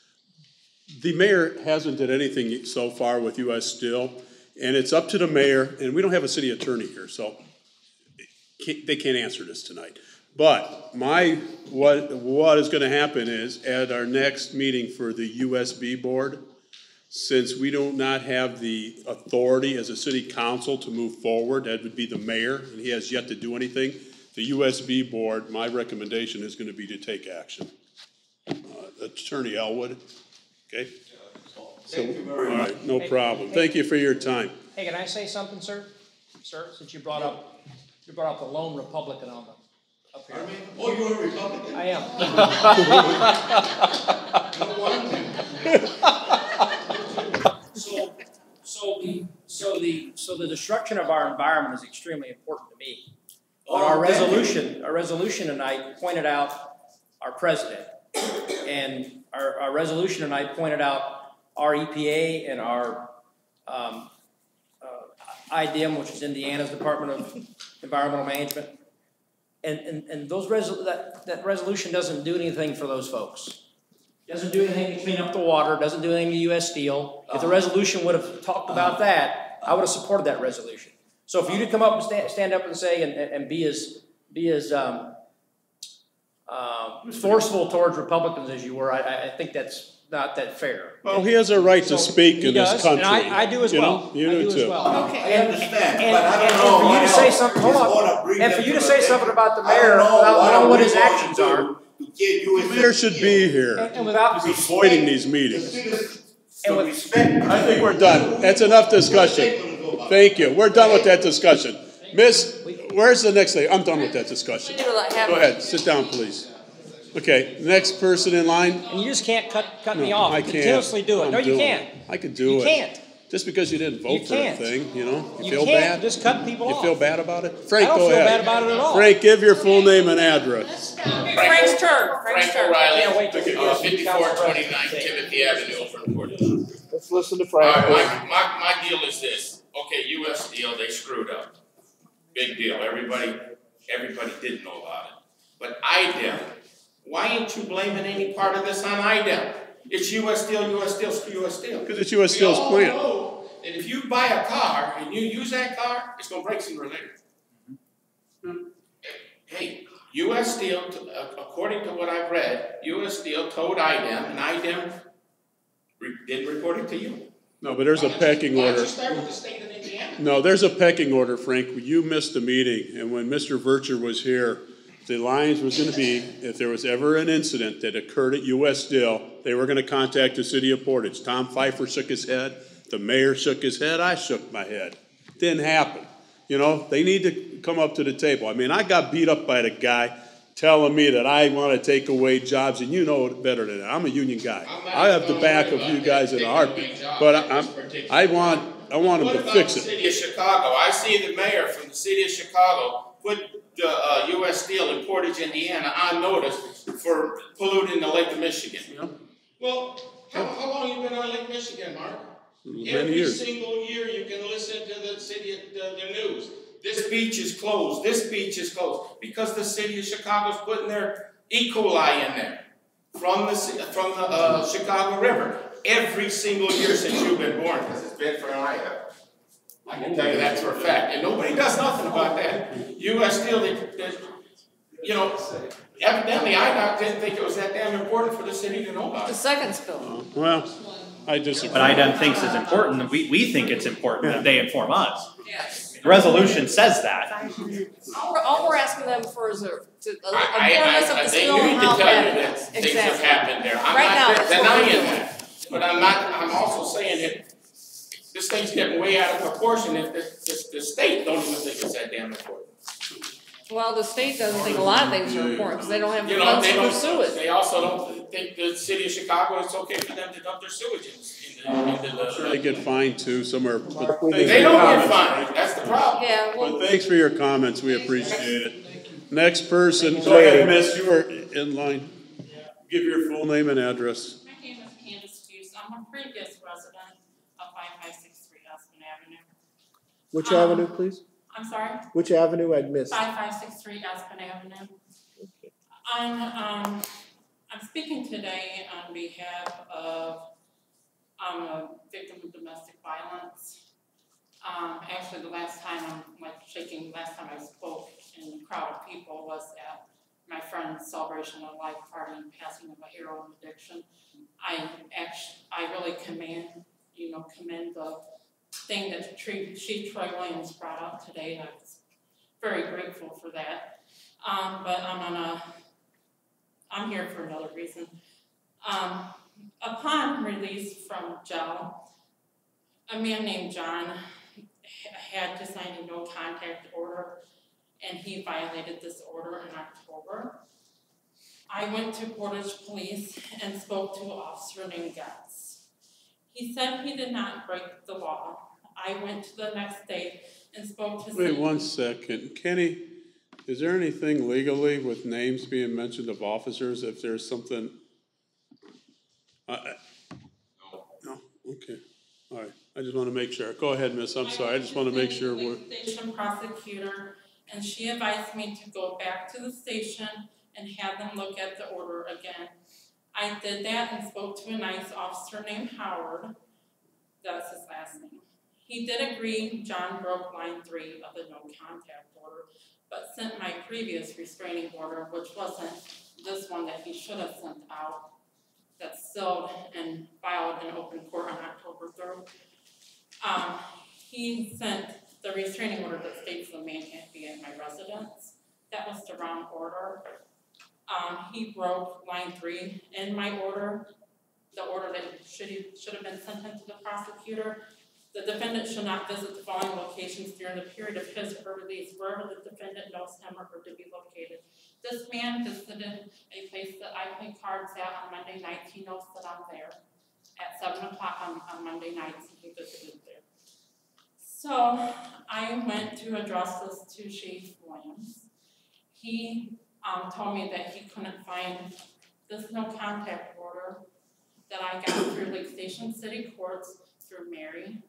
The mayor hasn't did anything so far with US Steel, and it's up to the mayor, and we don't have a city attorney here, so they can't answer this tonight. But what is gonna happen is, at our next meeting for the USB board, since we do not have the authority as a city council to move forward, that would be the mayor, and he has yet to do anything. The USB board, my recommendation is gonna be to take action. Attorney Elwood, okay? Thank you very much. All right, no problem. Thank you for your time. Hey, can I say something, sir? Sir, since you brought up the lone Republican on the, up here. Oh, you're a Republican? I am. So the destruction of our environment is extremely important to me. But our resolution tonight pointed out our president. And our resolution tonight pointed out our EPA and our IDM, which is Indiana's Department of Environmental Management. And that resolution doesn't do anything for those folks. Doesn't do anything to clean up the water, doesn't do anything to US Steel. If the resolution would have talked about that, I would have supported that resolution. So for you to come up and stand up and say and be as forceful towards Republicans as you were, I think that's not that fair. Well, he has a right to speak in this country. And I do as well. You do too. I understand, And but I don't know for you to say something, hold on, and for you to say something about the mayor without knowing what his actions are. The mayor should be here. And without He's avoiding these meetings. Respect. I think we're done. That's enough discussion. Thank you. We're done with that discussion. Miss, where's the next thing? I'm done with that discussion. Go ahead. Sit down, please. Okay, next person in line. And you just can't cut me No, off. I You can't. continuously do it. No, you can't. I could do it. You can't. Just because you didn't vote You for a can't. thing, you know? You You feel can't bad? just cut people You off. feel bad about it? I Frank, don't go feel ahead. bad about it at all. Frank, give your full name and address. Frank's turn. Frank O'Reilly, Can't wait till we get some 5429 council Timothy Avenue from Portage. Let's listen to All Frank. right, my deal is this. Okay, US Steel, they screwed up. Big deal. Everybody did know about it. But IDEM, why ain't you blaming any part of this on IDEM? It's US Steel, US Steel, US Steel. Because it's US Steel's plant. We all know that if you buy a car and you use that car, it's gonna break sooner or later. Hey, US Steel, according to what I've read, US Steel told IDEM, and IDEM didn't report it to you. No, but there's a pecking Why don't order. you start with the state of Indiana? No, there's a pecking order, Frank. You missed the meeting, and when Mr. Vercher was here, the lines was gonna be, if there was ever an incident that occurred at US Steel, they were gonna contact the city of Portage. Tom Pfeiffer shook his head, the mayor shook his head, I shook my head. Didn't happen. You know, they need to come up to the table. I mean, I got beat up by the guy telling me that I wanna take away jobs, and you know it better than that. I'm a union guy. I have the back of you guys in a heartbeat, but I want them to fix it. What about the city of Chicago? I see the mayor from the city of Chicago put the US Steel in Portage, Indiana on notice for polluting the Lake of Michigan. Yeah. Well, how long have you been on Lake Michigan, Mark? Many Every years. single year you can listen to the city, the news. This beach is closed, this beach is closed, because the city of Chicago's putting their E. coli in there from the Chicago River. Every single year since you've been born, because it's been for I can tell you that for a fact. And nobody does nothing about that. US Steel, you know, evidently IDOT didn't think it was that damn important for the city to know about it. The second spill. Well, I disagree. But IDEM thinks it's important, we think it's important that they inform us. The resolution says that. All we're asking them for is to inform us of the They spill need and to how tell bad you it that is. things have happened there. I'm Right now, not that's what we're denying doing. that. But I'm also saying that this thing's getting way out of proportion if the state don't even think it's that damn important. Well, the state doesn't think a lot of things are important because they don't have the You know, funds they to don't, pursue it. they also don't think the city of Chicago, it's okay for them to dump their sewage into the. They get fined too somewhere. But They don't get fined, that's the problem. Yeah, But thanks for your comments, we appreciate it. Next person, go ahead, miss, you are in line. Give your full name and address. My name is Candace Hughes. I'm a previous resident of 5563 Aspen Avenue. Which avenue, please? I'm sorry? Which avenue I'd missed? 5563 Aspen Avenue. I'm speaking today on behalf of, I'm a victim of domestic violence. Actually, the last time I spoke in a crowd of people was at my friend's celebration of life party and passing of a heroin addiction. I really commend the thing that Chief Troy Williams brought up today. I was very grateful for that. But I'm here for another reason. Upon release from jail, a man named John had to sign a no contact order, and he violated this order in October. I went to Portage Police and spoke to an officer named Getz. He said he did not break the law. I went to the next day and spoke to. Wait 1 second, Kenny, is there anything legally with names being mentioned of officers if there's something? No, okay, all right, I just wanna make sure. Go ahead, miss, I'm sorry, I just wanna make sure we're. Station prosecutor, and she advised me to go back to the station and have them look at the order again. I did that and spoke to a nice officer named Howard. That's his last name. He did agree John broke line 3 of the no contact order, but sent my previous restraining order, which wasn't this one that he should have sent out, that's sealed and filed in open court on October 3rd. He sent the restraining order that states the man can't be in my residence. That was the wrong order. He broke line 3 in my order, the order that should have been sent into the prosecutor. The defendant shall not visit the following locations during the period of his or her release, wherever the defendant knows him or her to be located. This man visited a place that I play cards at on Monday nights. He knows that I'm there at 7 o'clock on Monday nights, and he visited there. So I went to address this to Chief Williams. He told me that he couldn't find this no contact order that I got through Lake Station City Courts through Mary.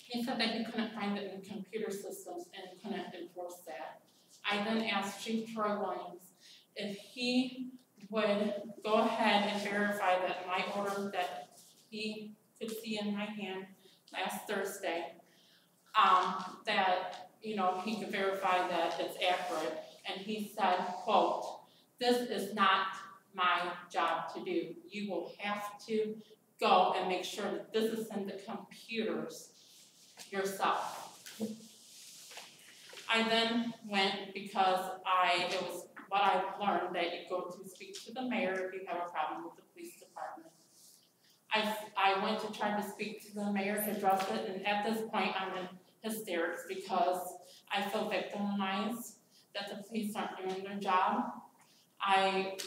He said that he couldn't find it in computer systems and couldn't enforce that. I then asked Chief Troy Williams if he would go ahead and verify that my order that he could see in my hand last Thursday, that he could verify that it's accurate. And he said, quote, "This is not my job to do. You will have to go and make sure that this is in the computers yourself." I then went because it was what I learned that you go to speak to the mayor if you have a problem with the police department. I went to try to speak to the mayor to address it, and at this point I'm in hysterics because I feel victimized, that the police aren't doing their job.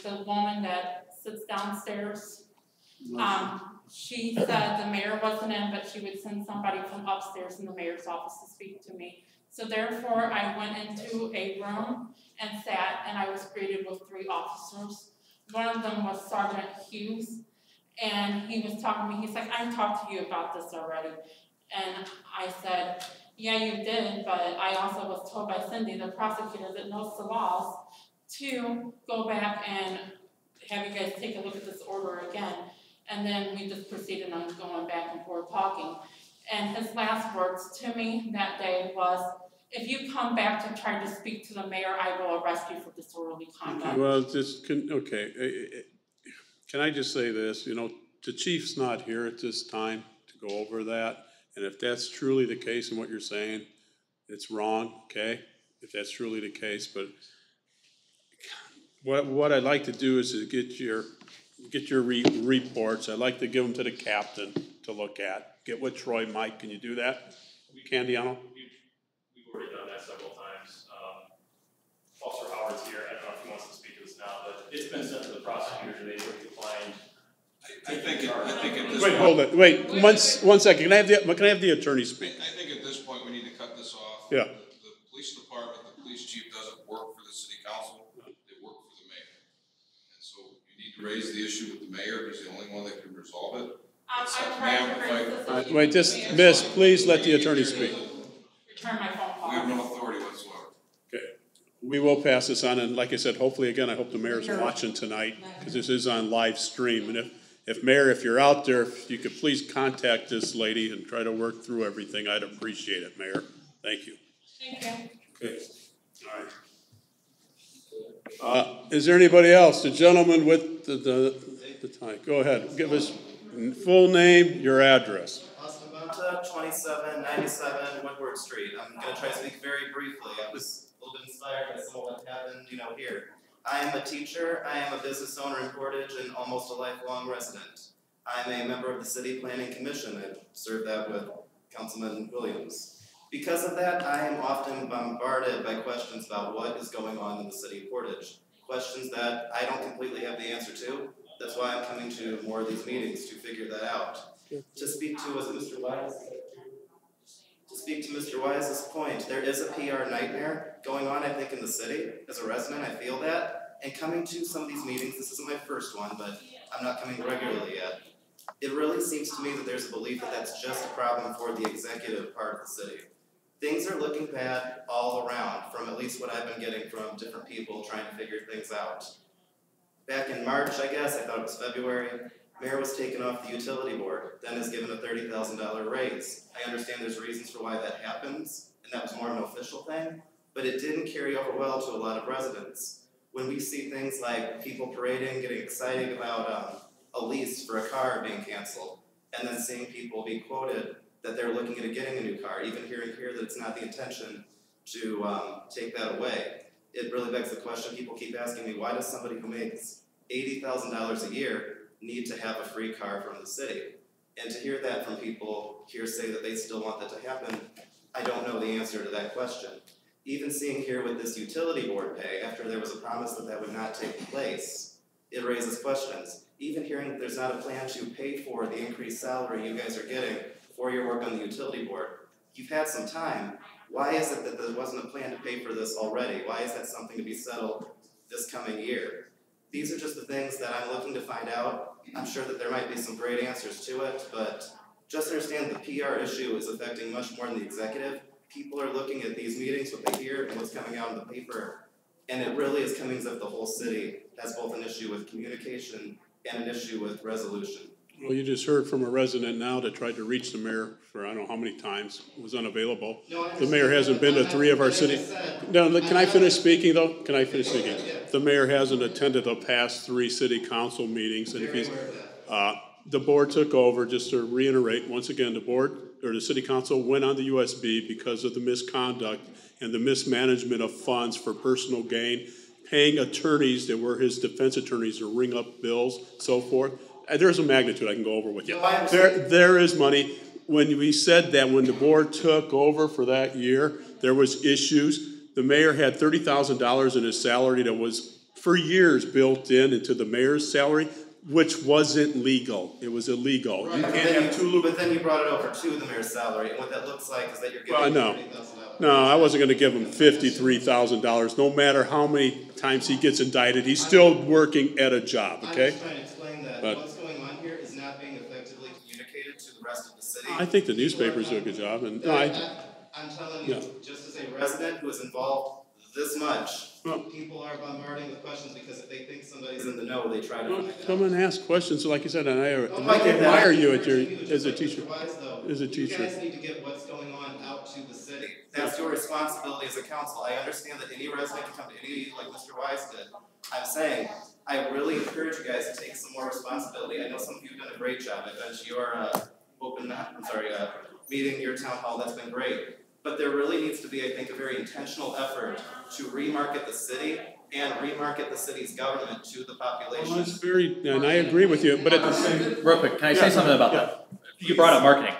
The woman that sits downstairs, she said the mayor wasn't in, but she would send somebody from upstairs in the mayor's office to speak to me. So therefore, I went into a room and sat, and I was greeted with 3 officers. One of them was Sergeant Hughes, and he was talking to me. He's like, I talked to you about this already. And I said, yeah, you did, but I also was told by Cindy, the prosecutor that knows the laws, to go back and have you guys take a look at this order again. And then we just proceeded on going back and forth talking. And his last words to me that day was, if you come back to try to speak to the mayor, I will arrest you for disorderly conduct. Well, can I just say this? You know, the chief's not here at this time to go over that. And if that's truly the case in what you're saying, it's wrong, okay? If that's truly the case, but what I'd like to do is to get your reports. I'd like to give them to the captain to look at. Get with Troy, Mike. Can you do that? Candiano? We've already done that several times. Officer Howard's here. I don't know if he wants to speak to this now, but it's been sent to the prosecutor. They would decline. I think at this Wait, point. hold it. Wait, one second. Can I have the attorney speak? I think at this point we need to cut this off. Yeah. The police department, the police chief doesn't work for the city council. They work for the mayor. And so you need to raise the issue with the mayor. He's the only one that can resolve it. Wait, just, miss, please let the attorney speak. Return my phone call. We have no authority whatsoever. Okay. We will pass this on, and like I said, hopefully, again, I hope the mayor's watching tonight, because this is on live stream. And if Mayor, if you're out there, if you could please contact this lady and try to work through everything, I'd appreciate it, Mayor. Thank you. Thank you. Okay, all right. Is there anybody else? The gentleman with the tie. Go ahead. Give us full name, your address. Austin Bonta, 2797 Woodward Street. I'm going to try to speak very briefly. I was a little bit inspired by some of what happened, here. I am a teacher, I am a business owner in Portage, and almost a lifelong resident. I'm a member of the City Planning Commission. I served that with Councilman Williams. Because of that, I am often bombarded by questions about what is going on in the city of Portage. Questions that I don't completely have the answer to. That's why I'm coming to more of these meetings to figure that out. To speak to, was it Mr. Wise? To speak to Mr. Wise's point, there is a PR nightmare going on, I think, in the city. As a resident, I feel that. And coming to some of these meetings, this isn't my first one, but I'm not coming regularly yet. It really seems to me that there's a belief that that's just a problem for the executive part of the city. Things are looking bad all around, from at least what I've been getting from different people trying to figure things out. Back in March, I guess, I thought it was February, Mayor was taken off the utility board, then is given a $30,000 raise. I understand there's reasons for why that happens, and that was more of an official thing, but it didn't carry over well to a lot of residents. When we see things like people parading, getting excited about a lease for a car being canceled, and then seeing people be quoted that they're looking at getting a new car, even hearing here that it's not the intention to take that away, it really begs the question. People keep asking me, why does somebody who makes $80,000 a year need to have a free car from the city? And to hear that from people here say that they still want that to happen, I don't know the answer to that question. Even seeing here with this utility board pay, after there was a promise that that would not take place, it raises questions. Even hearing that there's not a plan to pay for the increased salary you guys are getting for your work on the utility board, you've had some time. Why is it that there wasn't a plan to pay for this already? Why is that something to be settled this coming year? These are just the things that I'm looking to find out. I'm sure that there might be some great answers to it, but just understand the PR issue is affecting much more than the executive. People are looking at these meetings, what they hear, and what's coming out in the paper, and it really is coming as if the whole city has both an issue with communication and an issue with resolution. Well, you just heard from a resident now that tried to reach the mayor for I don't know how many times, was unavailable. The mayor hasn't been to 3 of our city. No, can I finish speaking though? Can I finish speaking? The mayor hasn't attended the past 3 city council meetings, and if he's, the board took over, just to reiterate, once again, the board, or the city council went on the USB because of the misconduct and the mismanagement of funds for personal gain, paying attorneys that were his defense attorneys to ring up bills, so forth. There's a magnitude I can go over with you. There is money. When we said that, when the board took over for that year, there was issues. The mayor had $30,000 in his salary that was for years built into the mayor's salary, which wasn't legal. It was illegal. Right, You can't have two. But then you brought it over to the mayor's salary, and what that looks like is that you're giving $30,000. No, I wasn't gonna give him $53,000. No matter how many times he gets indicted, he's still working at a job, okay? I'm just trying to explain that what's going on here is not being effectively communicated to the rest of the city. I think the newspapers do a good job, and no, I'm telling you, just as a resident who is involved this much, people are bombarding with questions because if they think somebody's in the know, they try to find out. come and ask questions, like you said, and I admire you as a teacher. As a teacher. You guys need to get what's going on out to the city. That's your responsibility as a council. I understand that any resident can come to any, like Mr. Wise did. I'm saying, I really encourage you guys to take some more responsibility. I know some of you have done a great job. I've been to your meeting, your town hall, that's been great. But there really needs to be, I think, a very intentional effort to remarket the city and remarket the city's government to the population. Well, that's and I agree with you, but at the same. Real quick, can I say something about that? You brought up marketing.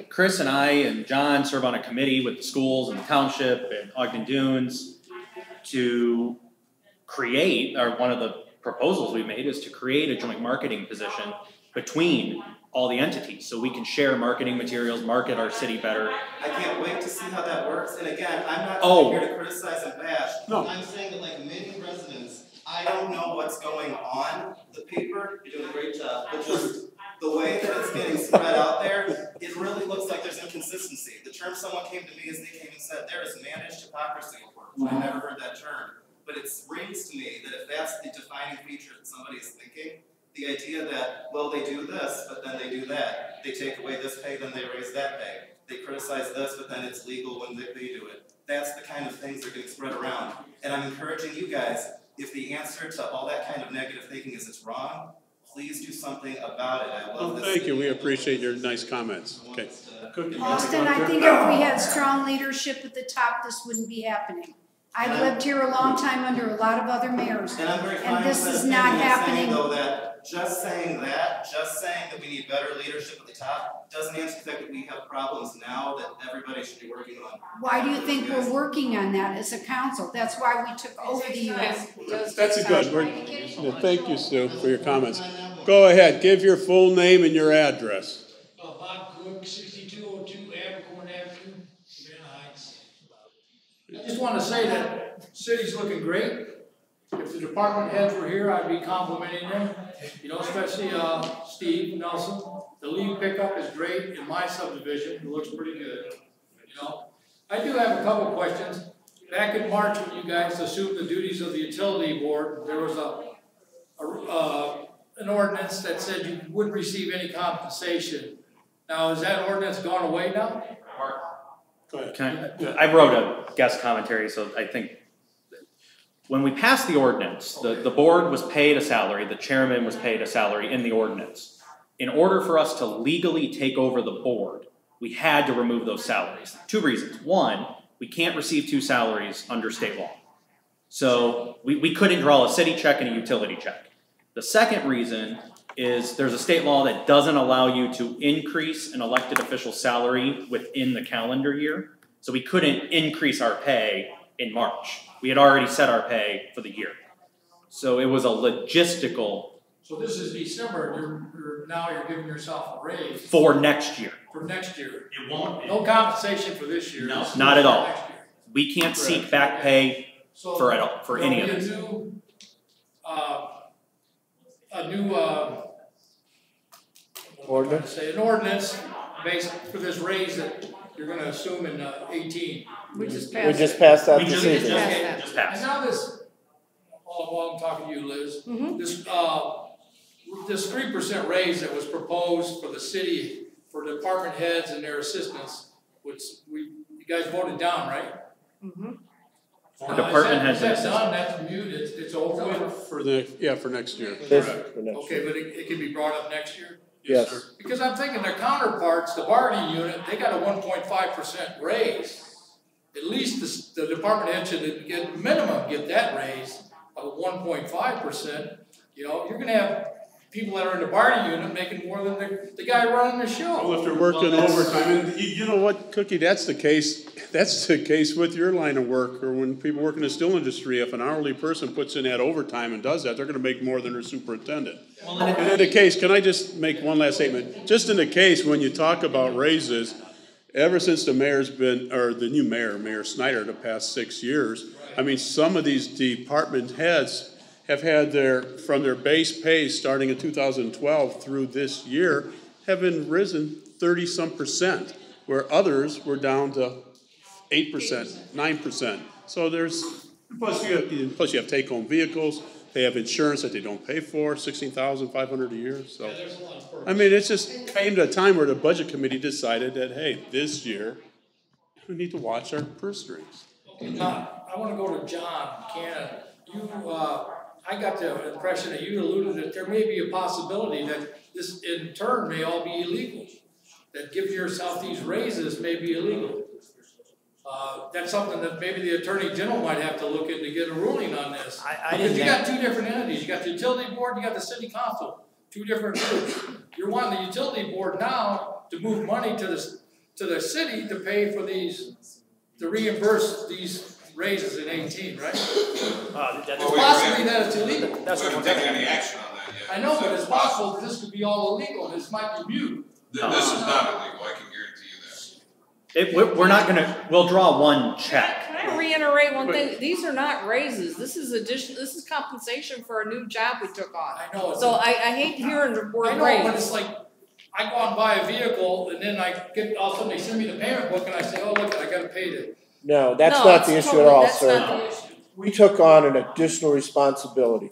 Chris and I and John serve on a committee with the schools and the township and Ogden Dunes to create, or one of the proposals we made is to create a joint marketing position between all the entities, so we can share marketing materials, market our city better. I can't wait to see how that works. And again, I'm not here to criticize and bash. No. I'm saying that like many residents, I don't know what's going on. The paper, you're doing a great job, but just the way that it's getting spread out there, it really looks like there's inconsistency. The term someone came to me as they came and said, there is managed hypocrisy. I never heard that term. But it rings to me that if that's the defining feature that somebody is thinking, the idea that, well, they do this, but then they do that. They take away this pay, then they raise that pay. They criticize this, but then it's legal when they do it. That's the kind of things that are getting spread around. And I'm encouraging you guys, if the answer to all that kind of negative thinking is it's wrong, please do something about it. I love this. Thank you, we appreciate your nice comments. Okay. Austin, I think if we had strong leadership at the top, this wouldn't be happening. I've lived here a long time under a lot of other mayors, and this is not happening. Though that just saying that we need better leadership at the top, doesn't answer the fact that we have problems now that everybody should be working on. Why do you think we're working on that as a council? That's why we took over the US. That's a good word. Thank you, Sue, for your comments. Go ahead, give your full name and your address. Bob Cook, 6202 Abercorn Avenue, Savannah Heights. I just want to say that the city's looking great. If the department heads were here, I'd be complimenting them. You know, especially Steve Nelson. The lead pickup is great in my subdivision. It looks pretty good. You know, I do have a couple questions. Back in March, when you guys assumed the duties of the utility board, there was an ordinance that said you wouldn't receive any compensation. Now, is that ordinance gone away now? Go ahead. I wrote a guest commentary, so I think when we passed the ordinance, the board was paid a salary, the chairman was paid a salary in the ordinance. In order for us to legally take over the board, we had to remove those salaries. Two reasons. One, we can't receive two salaries under state law. So we couldn't draw a city check and a utility check. The second reason is there's a state law that doesn't allow you to increase an elected official's salary within the calendar year. So we couldn't increase our pay in March. We had already set our pay for the year. So it was a logistical. So this is December, now you're giving yourself a raise. For next year. For next year. It won't. No compensation for this year. No, not at all. We can't seek back pay for any of it. A new ordinance? An ordinance based for this raise that you're going to assume in 18. We just passed that this evening. Just passed. And now this, while I'm talking to you, Liz, this 3% raise that was proposed for the city for department heads and their assistants, which you guys voted down, right? The department has That's an done, that's mute, it's over with. For next year. Okay, but it can be brought up next year? Yes. sir. Because I'm thinking their counterparts, the bargaining unit, they got a 1.5% raise. At least the department head should get that raise of 1.5%. You know, you're gonna have people that are in the bargaining unit making more than the guy running the show. Well, if they're working overtime, and you know what, Cookie, that's the case with your line of work, or when people work in the steel industry, if an hourly person puts in that overtime and does that, they're gonna make more than their superintendent. And in the case, can I just make one last statement? Just in the case, when you talk about raises, ever since the mayor's been, or the new mayor, Mayor Snyder, the past 6 years, I mean, some of these department heads have had from their base pay starting in 2012 through this year, have been risen 30-some%, where others were down to 8%, 9%. So plus you have take-home vehicles, they have insurance that they don't pay for, $16,500 a year, so. I mean, it just came to a time where the budget committee decided that, hey, this year, we need to watch our purse strings. Okay, now, I wanna go to John Cannon. I got the impression that you alluded that there may be a possibility that this in turn may all be illegal. That giving yourself these raises may be illegal. That's something that maybe the Attorney General might have to look into to get a ruling on this. Because you got two different entities. You got the utility board, you got the city council. Two different groups. You're wanting the utility board now to move money to the city to pay for to reimburse these raises in 18, right? It's possibly that it's illegal. That's what we're taking any action on that yet. I know, but it's possible that this could be all illegal, and this might be mute. This is not illegal, I can guarantee you that. we're not gonna, we'll draw one check. Can I reiterate one thing? These are not raises. This is compensation for a new job we took on. I know. So I hate hearing the word raise. I know, but it's like, I go and buy a vehicle, and then all of a sudden they send me the payment book, and I say, oh, look, I gotta pay it. No, that's not the issue at all, sir. We took on an additional responsibility.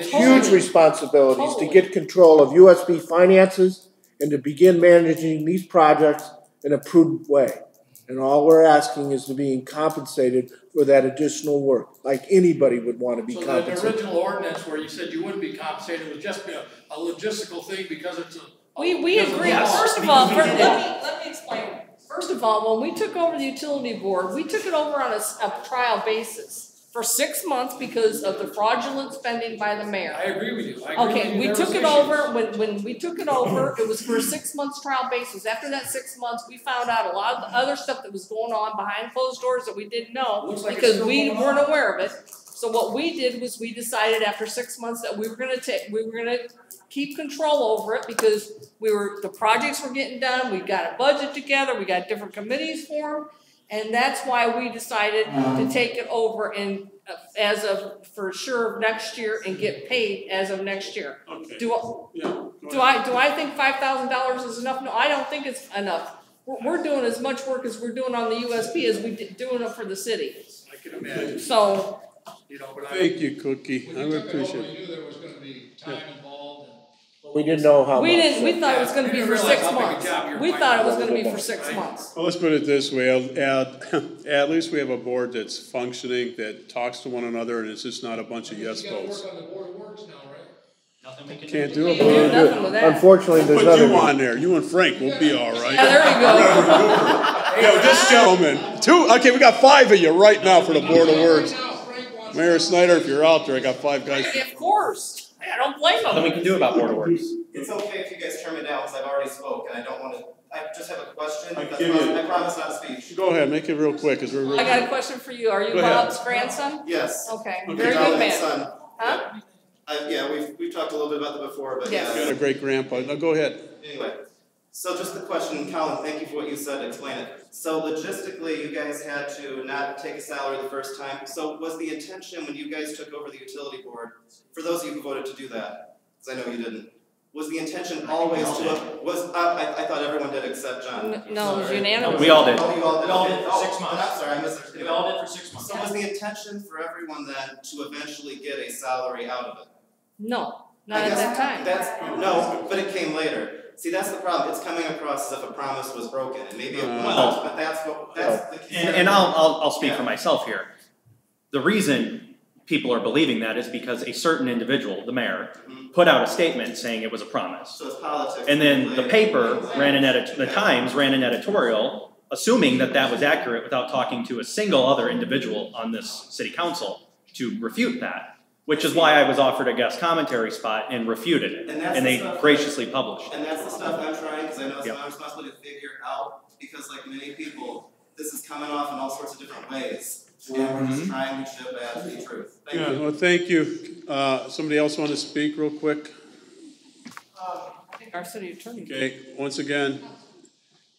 Huge responsibilities to get control of USB finances and to begin managing these projects in a prudent way. And all we're asking is to be compensated for that additional work, like anybody would want to be compensated. So the original ordinance where you said you wouldn't be compensated was just a logistical thing because it's a... We agree. First of all, let me explain. First of all, when we took over the utility board, we took it over on a trial basis for 6 months because of the fraudulent spending by the mayor. I agree with you. We took it over, when we took it over, it was for a 6 months trial basis. After that 6 months, we found out a lot of the other stuff that was going on behind closed doors that we didn't know because we weren't aware of it. So what we did was we decided after 6 months that we were gonna keep control over it because the projects were getting done, we got a budget together, we got different committees formed, and that's why we decided to take it over and as of for sure next year and get paid as of next year. Okay. Do I think $5,000 is enough? No, I don't think it's enough. We're doing as much work as we're doing on the USB as we doing it for the city. I can imagine. So. Thank you, Cookie. I would appreciate it. We knew there was going to be time involved. We didn't know how much. We thought it was going to be for 6 months. We thought it was going to be for 6 months. Well, let's put it this way. At least we have a board that's functioning, that talks to one another, and it's just not a bunch of yes votes. You got to work on the Board of Works now, right? Nothing we can Can't do. do it. Unfortunately, there's Put nothing. you on there. You and Frank will be all right. Yeah, there you go. Yo, this gentleman. Okay, we got 5 of you right now for the Board of Works. Mayor Snyder, if you're out there, I got 5 guys. Of course. I don't blame them. Nothing we can do about Board of Works. It's okay if you guys turn me down because I've already spoke and I don't want to. I just have a question. I promise not to speak. Go ahead, make it real quick. Cause we're I got a question for you. Are you Bob's grandson? Yes. Okay. Very good man. Son. Huh? Yeah, we've talked a little bit about that before, but yes. You got a great grandpa. Now go ahead. Anyway, so just the question, Colin, thank you for what you said, explain it. So logistically, you guys had to not take a salary the first time. So was the intention when you guys took over the utility board, for those of you who voted to do that, because I know you didn't, was the intention always to, I thought everyone did except John. No, it was unanimous. We all did. Oh, you all did? We all did for 6 months. I'm sorry, I misunderstood. We all did for 6 months. So was the intention for everyone then to eventually get a salary out of it? No, not at that time. No, but it came later. See, that's the problem. It's coming across as if a promise was broken, and maybe it was, but that's the concern. And I'll speak for myself here. the reason people are believing that is because a certain individual, the mayor, put out a statement saying it was a promise. So it's politics. And then the paper the Times ran an editorial assuming that that was accurate without talking to a single other individual on this city council to refute that, which is why I was offered a guest commentary spot and refuted it. And they graciously published it. And that's the stuff I'm trying, because I know it's my responsibility to figure out, because like many people, this is coming off in all sorts of different ways. And we're just trying to chip at the truth. Thank you. Well, thank you. Somebody else want to speak real quick? I think our city attorney. Okay, once again,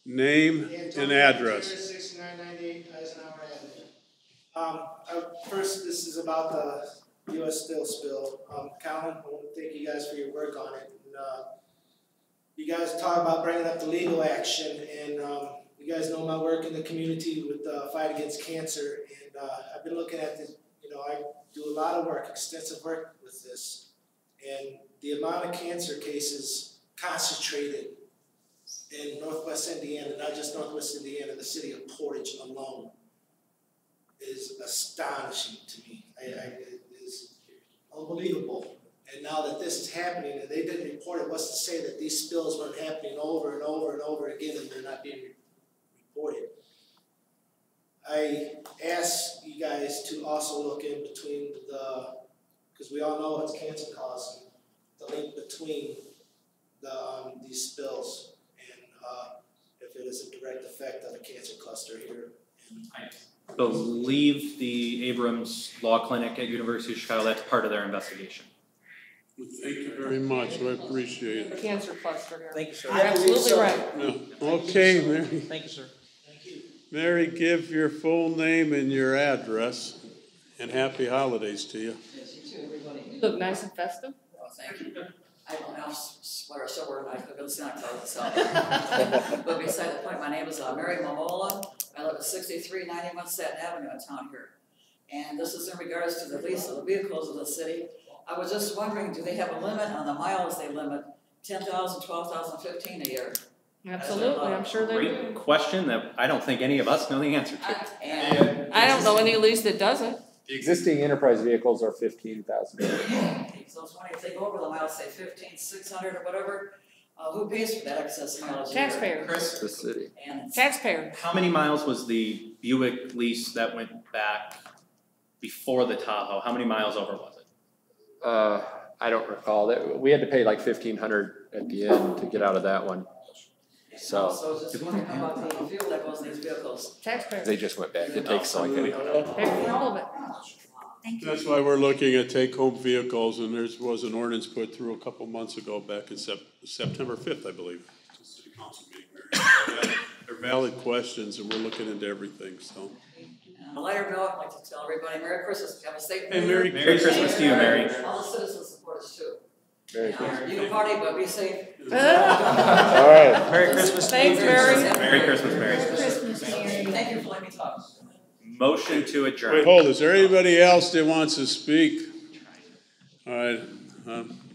name and address. 6998 Eisenhower Avenue. First, this is about the U.S. Steel spill. Colin, I want to thank you guys for your work on it. And, you guys talk about bringing up the legal action, and you guys know my work in the community with the fight against cancer, and I've been looking at this. I do a lot of work, extensive work with this, and the amount of cancer cases concentrated in Northwest Indiana, not just Northwest Indiana, the city of Portage alone, is astonishing to me. It is unbelievable. And now that this is happening, and they didn't report it, what's to say that these spills weren't happening over and over and over again, and they're not being reported? I ask you guys to also look in between because we all know what's cancer causing, the link between these spills and if it is a direct effect of a cancer cluster here. I believe the Abrams Law Clinic at University of Chicago, that's part of their investigation. Thank you very much. I appreciate it. Cancer cluster here. Thank you, sir. You're absolutely right. Yeah. Okay, Mary. Thank you, sir. Mary, give your full name and your address, and happy holidays to you. Yes, you too, everybody. You look nice and festive. Oh, thank you. I don't have sweater somewhere, I could go to Santa Claus itself. But beside the point, my name is Mary Momola. I live at 6391 Staten Avenue in town here. And this is in regards to the lease of the vehicles of the city. I was just wondering, do they have a limit on the miles they limit? 10,000, 12,000, 15 a year? Absolutely, I'm sure they do. Great question that I don't think any of us know the answer to. And I don't know any lease that doesn't. The existing enterprise vehicles are 15,000. So I was wondering if they go over the miles, say 15,600 or whatever, who pays for that excess mileage? Taxpayer. The city. And Taxpayer. How many miles was the Buick lease that went back before the Tahoe? How many miles over was it? I don't recall that. We had to pay like $1,500 at the end to get out of that one. So I was just wondering how about the fuel that goes in these vehicles? Taxpayer. They just went back. It takes like Pay for all of it. Thank you. That's why we're looking at take-home vehicles, and there was an ordinance put through a couple months ago, back in September 5th, I believe. City council meeting. They're valid questions, and we're looking into everything, so. On a lighter note, I'd like to tell everybody Merry Christmas. Have a safe Hey, New Year. Merry Christmas to you, Mary. All the citizens support us too. Merry Christmas. You can party, but be safe. All right. Merry Christmas. Thanks, Mary. Merry Christmas, Mary. Christmas, Mary. Thank you for letting me talk. Motion to adjourn. Wait, hold, is there anybody else that wants to speak? All right.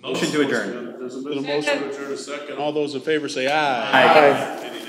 Motion to adjourn. There's been a motion to adjourn, a second. All those in favor say aye. Aye. Any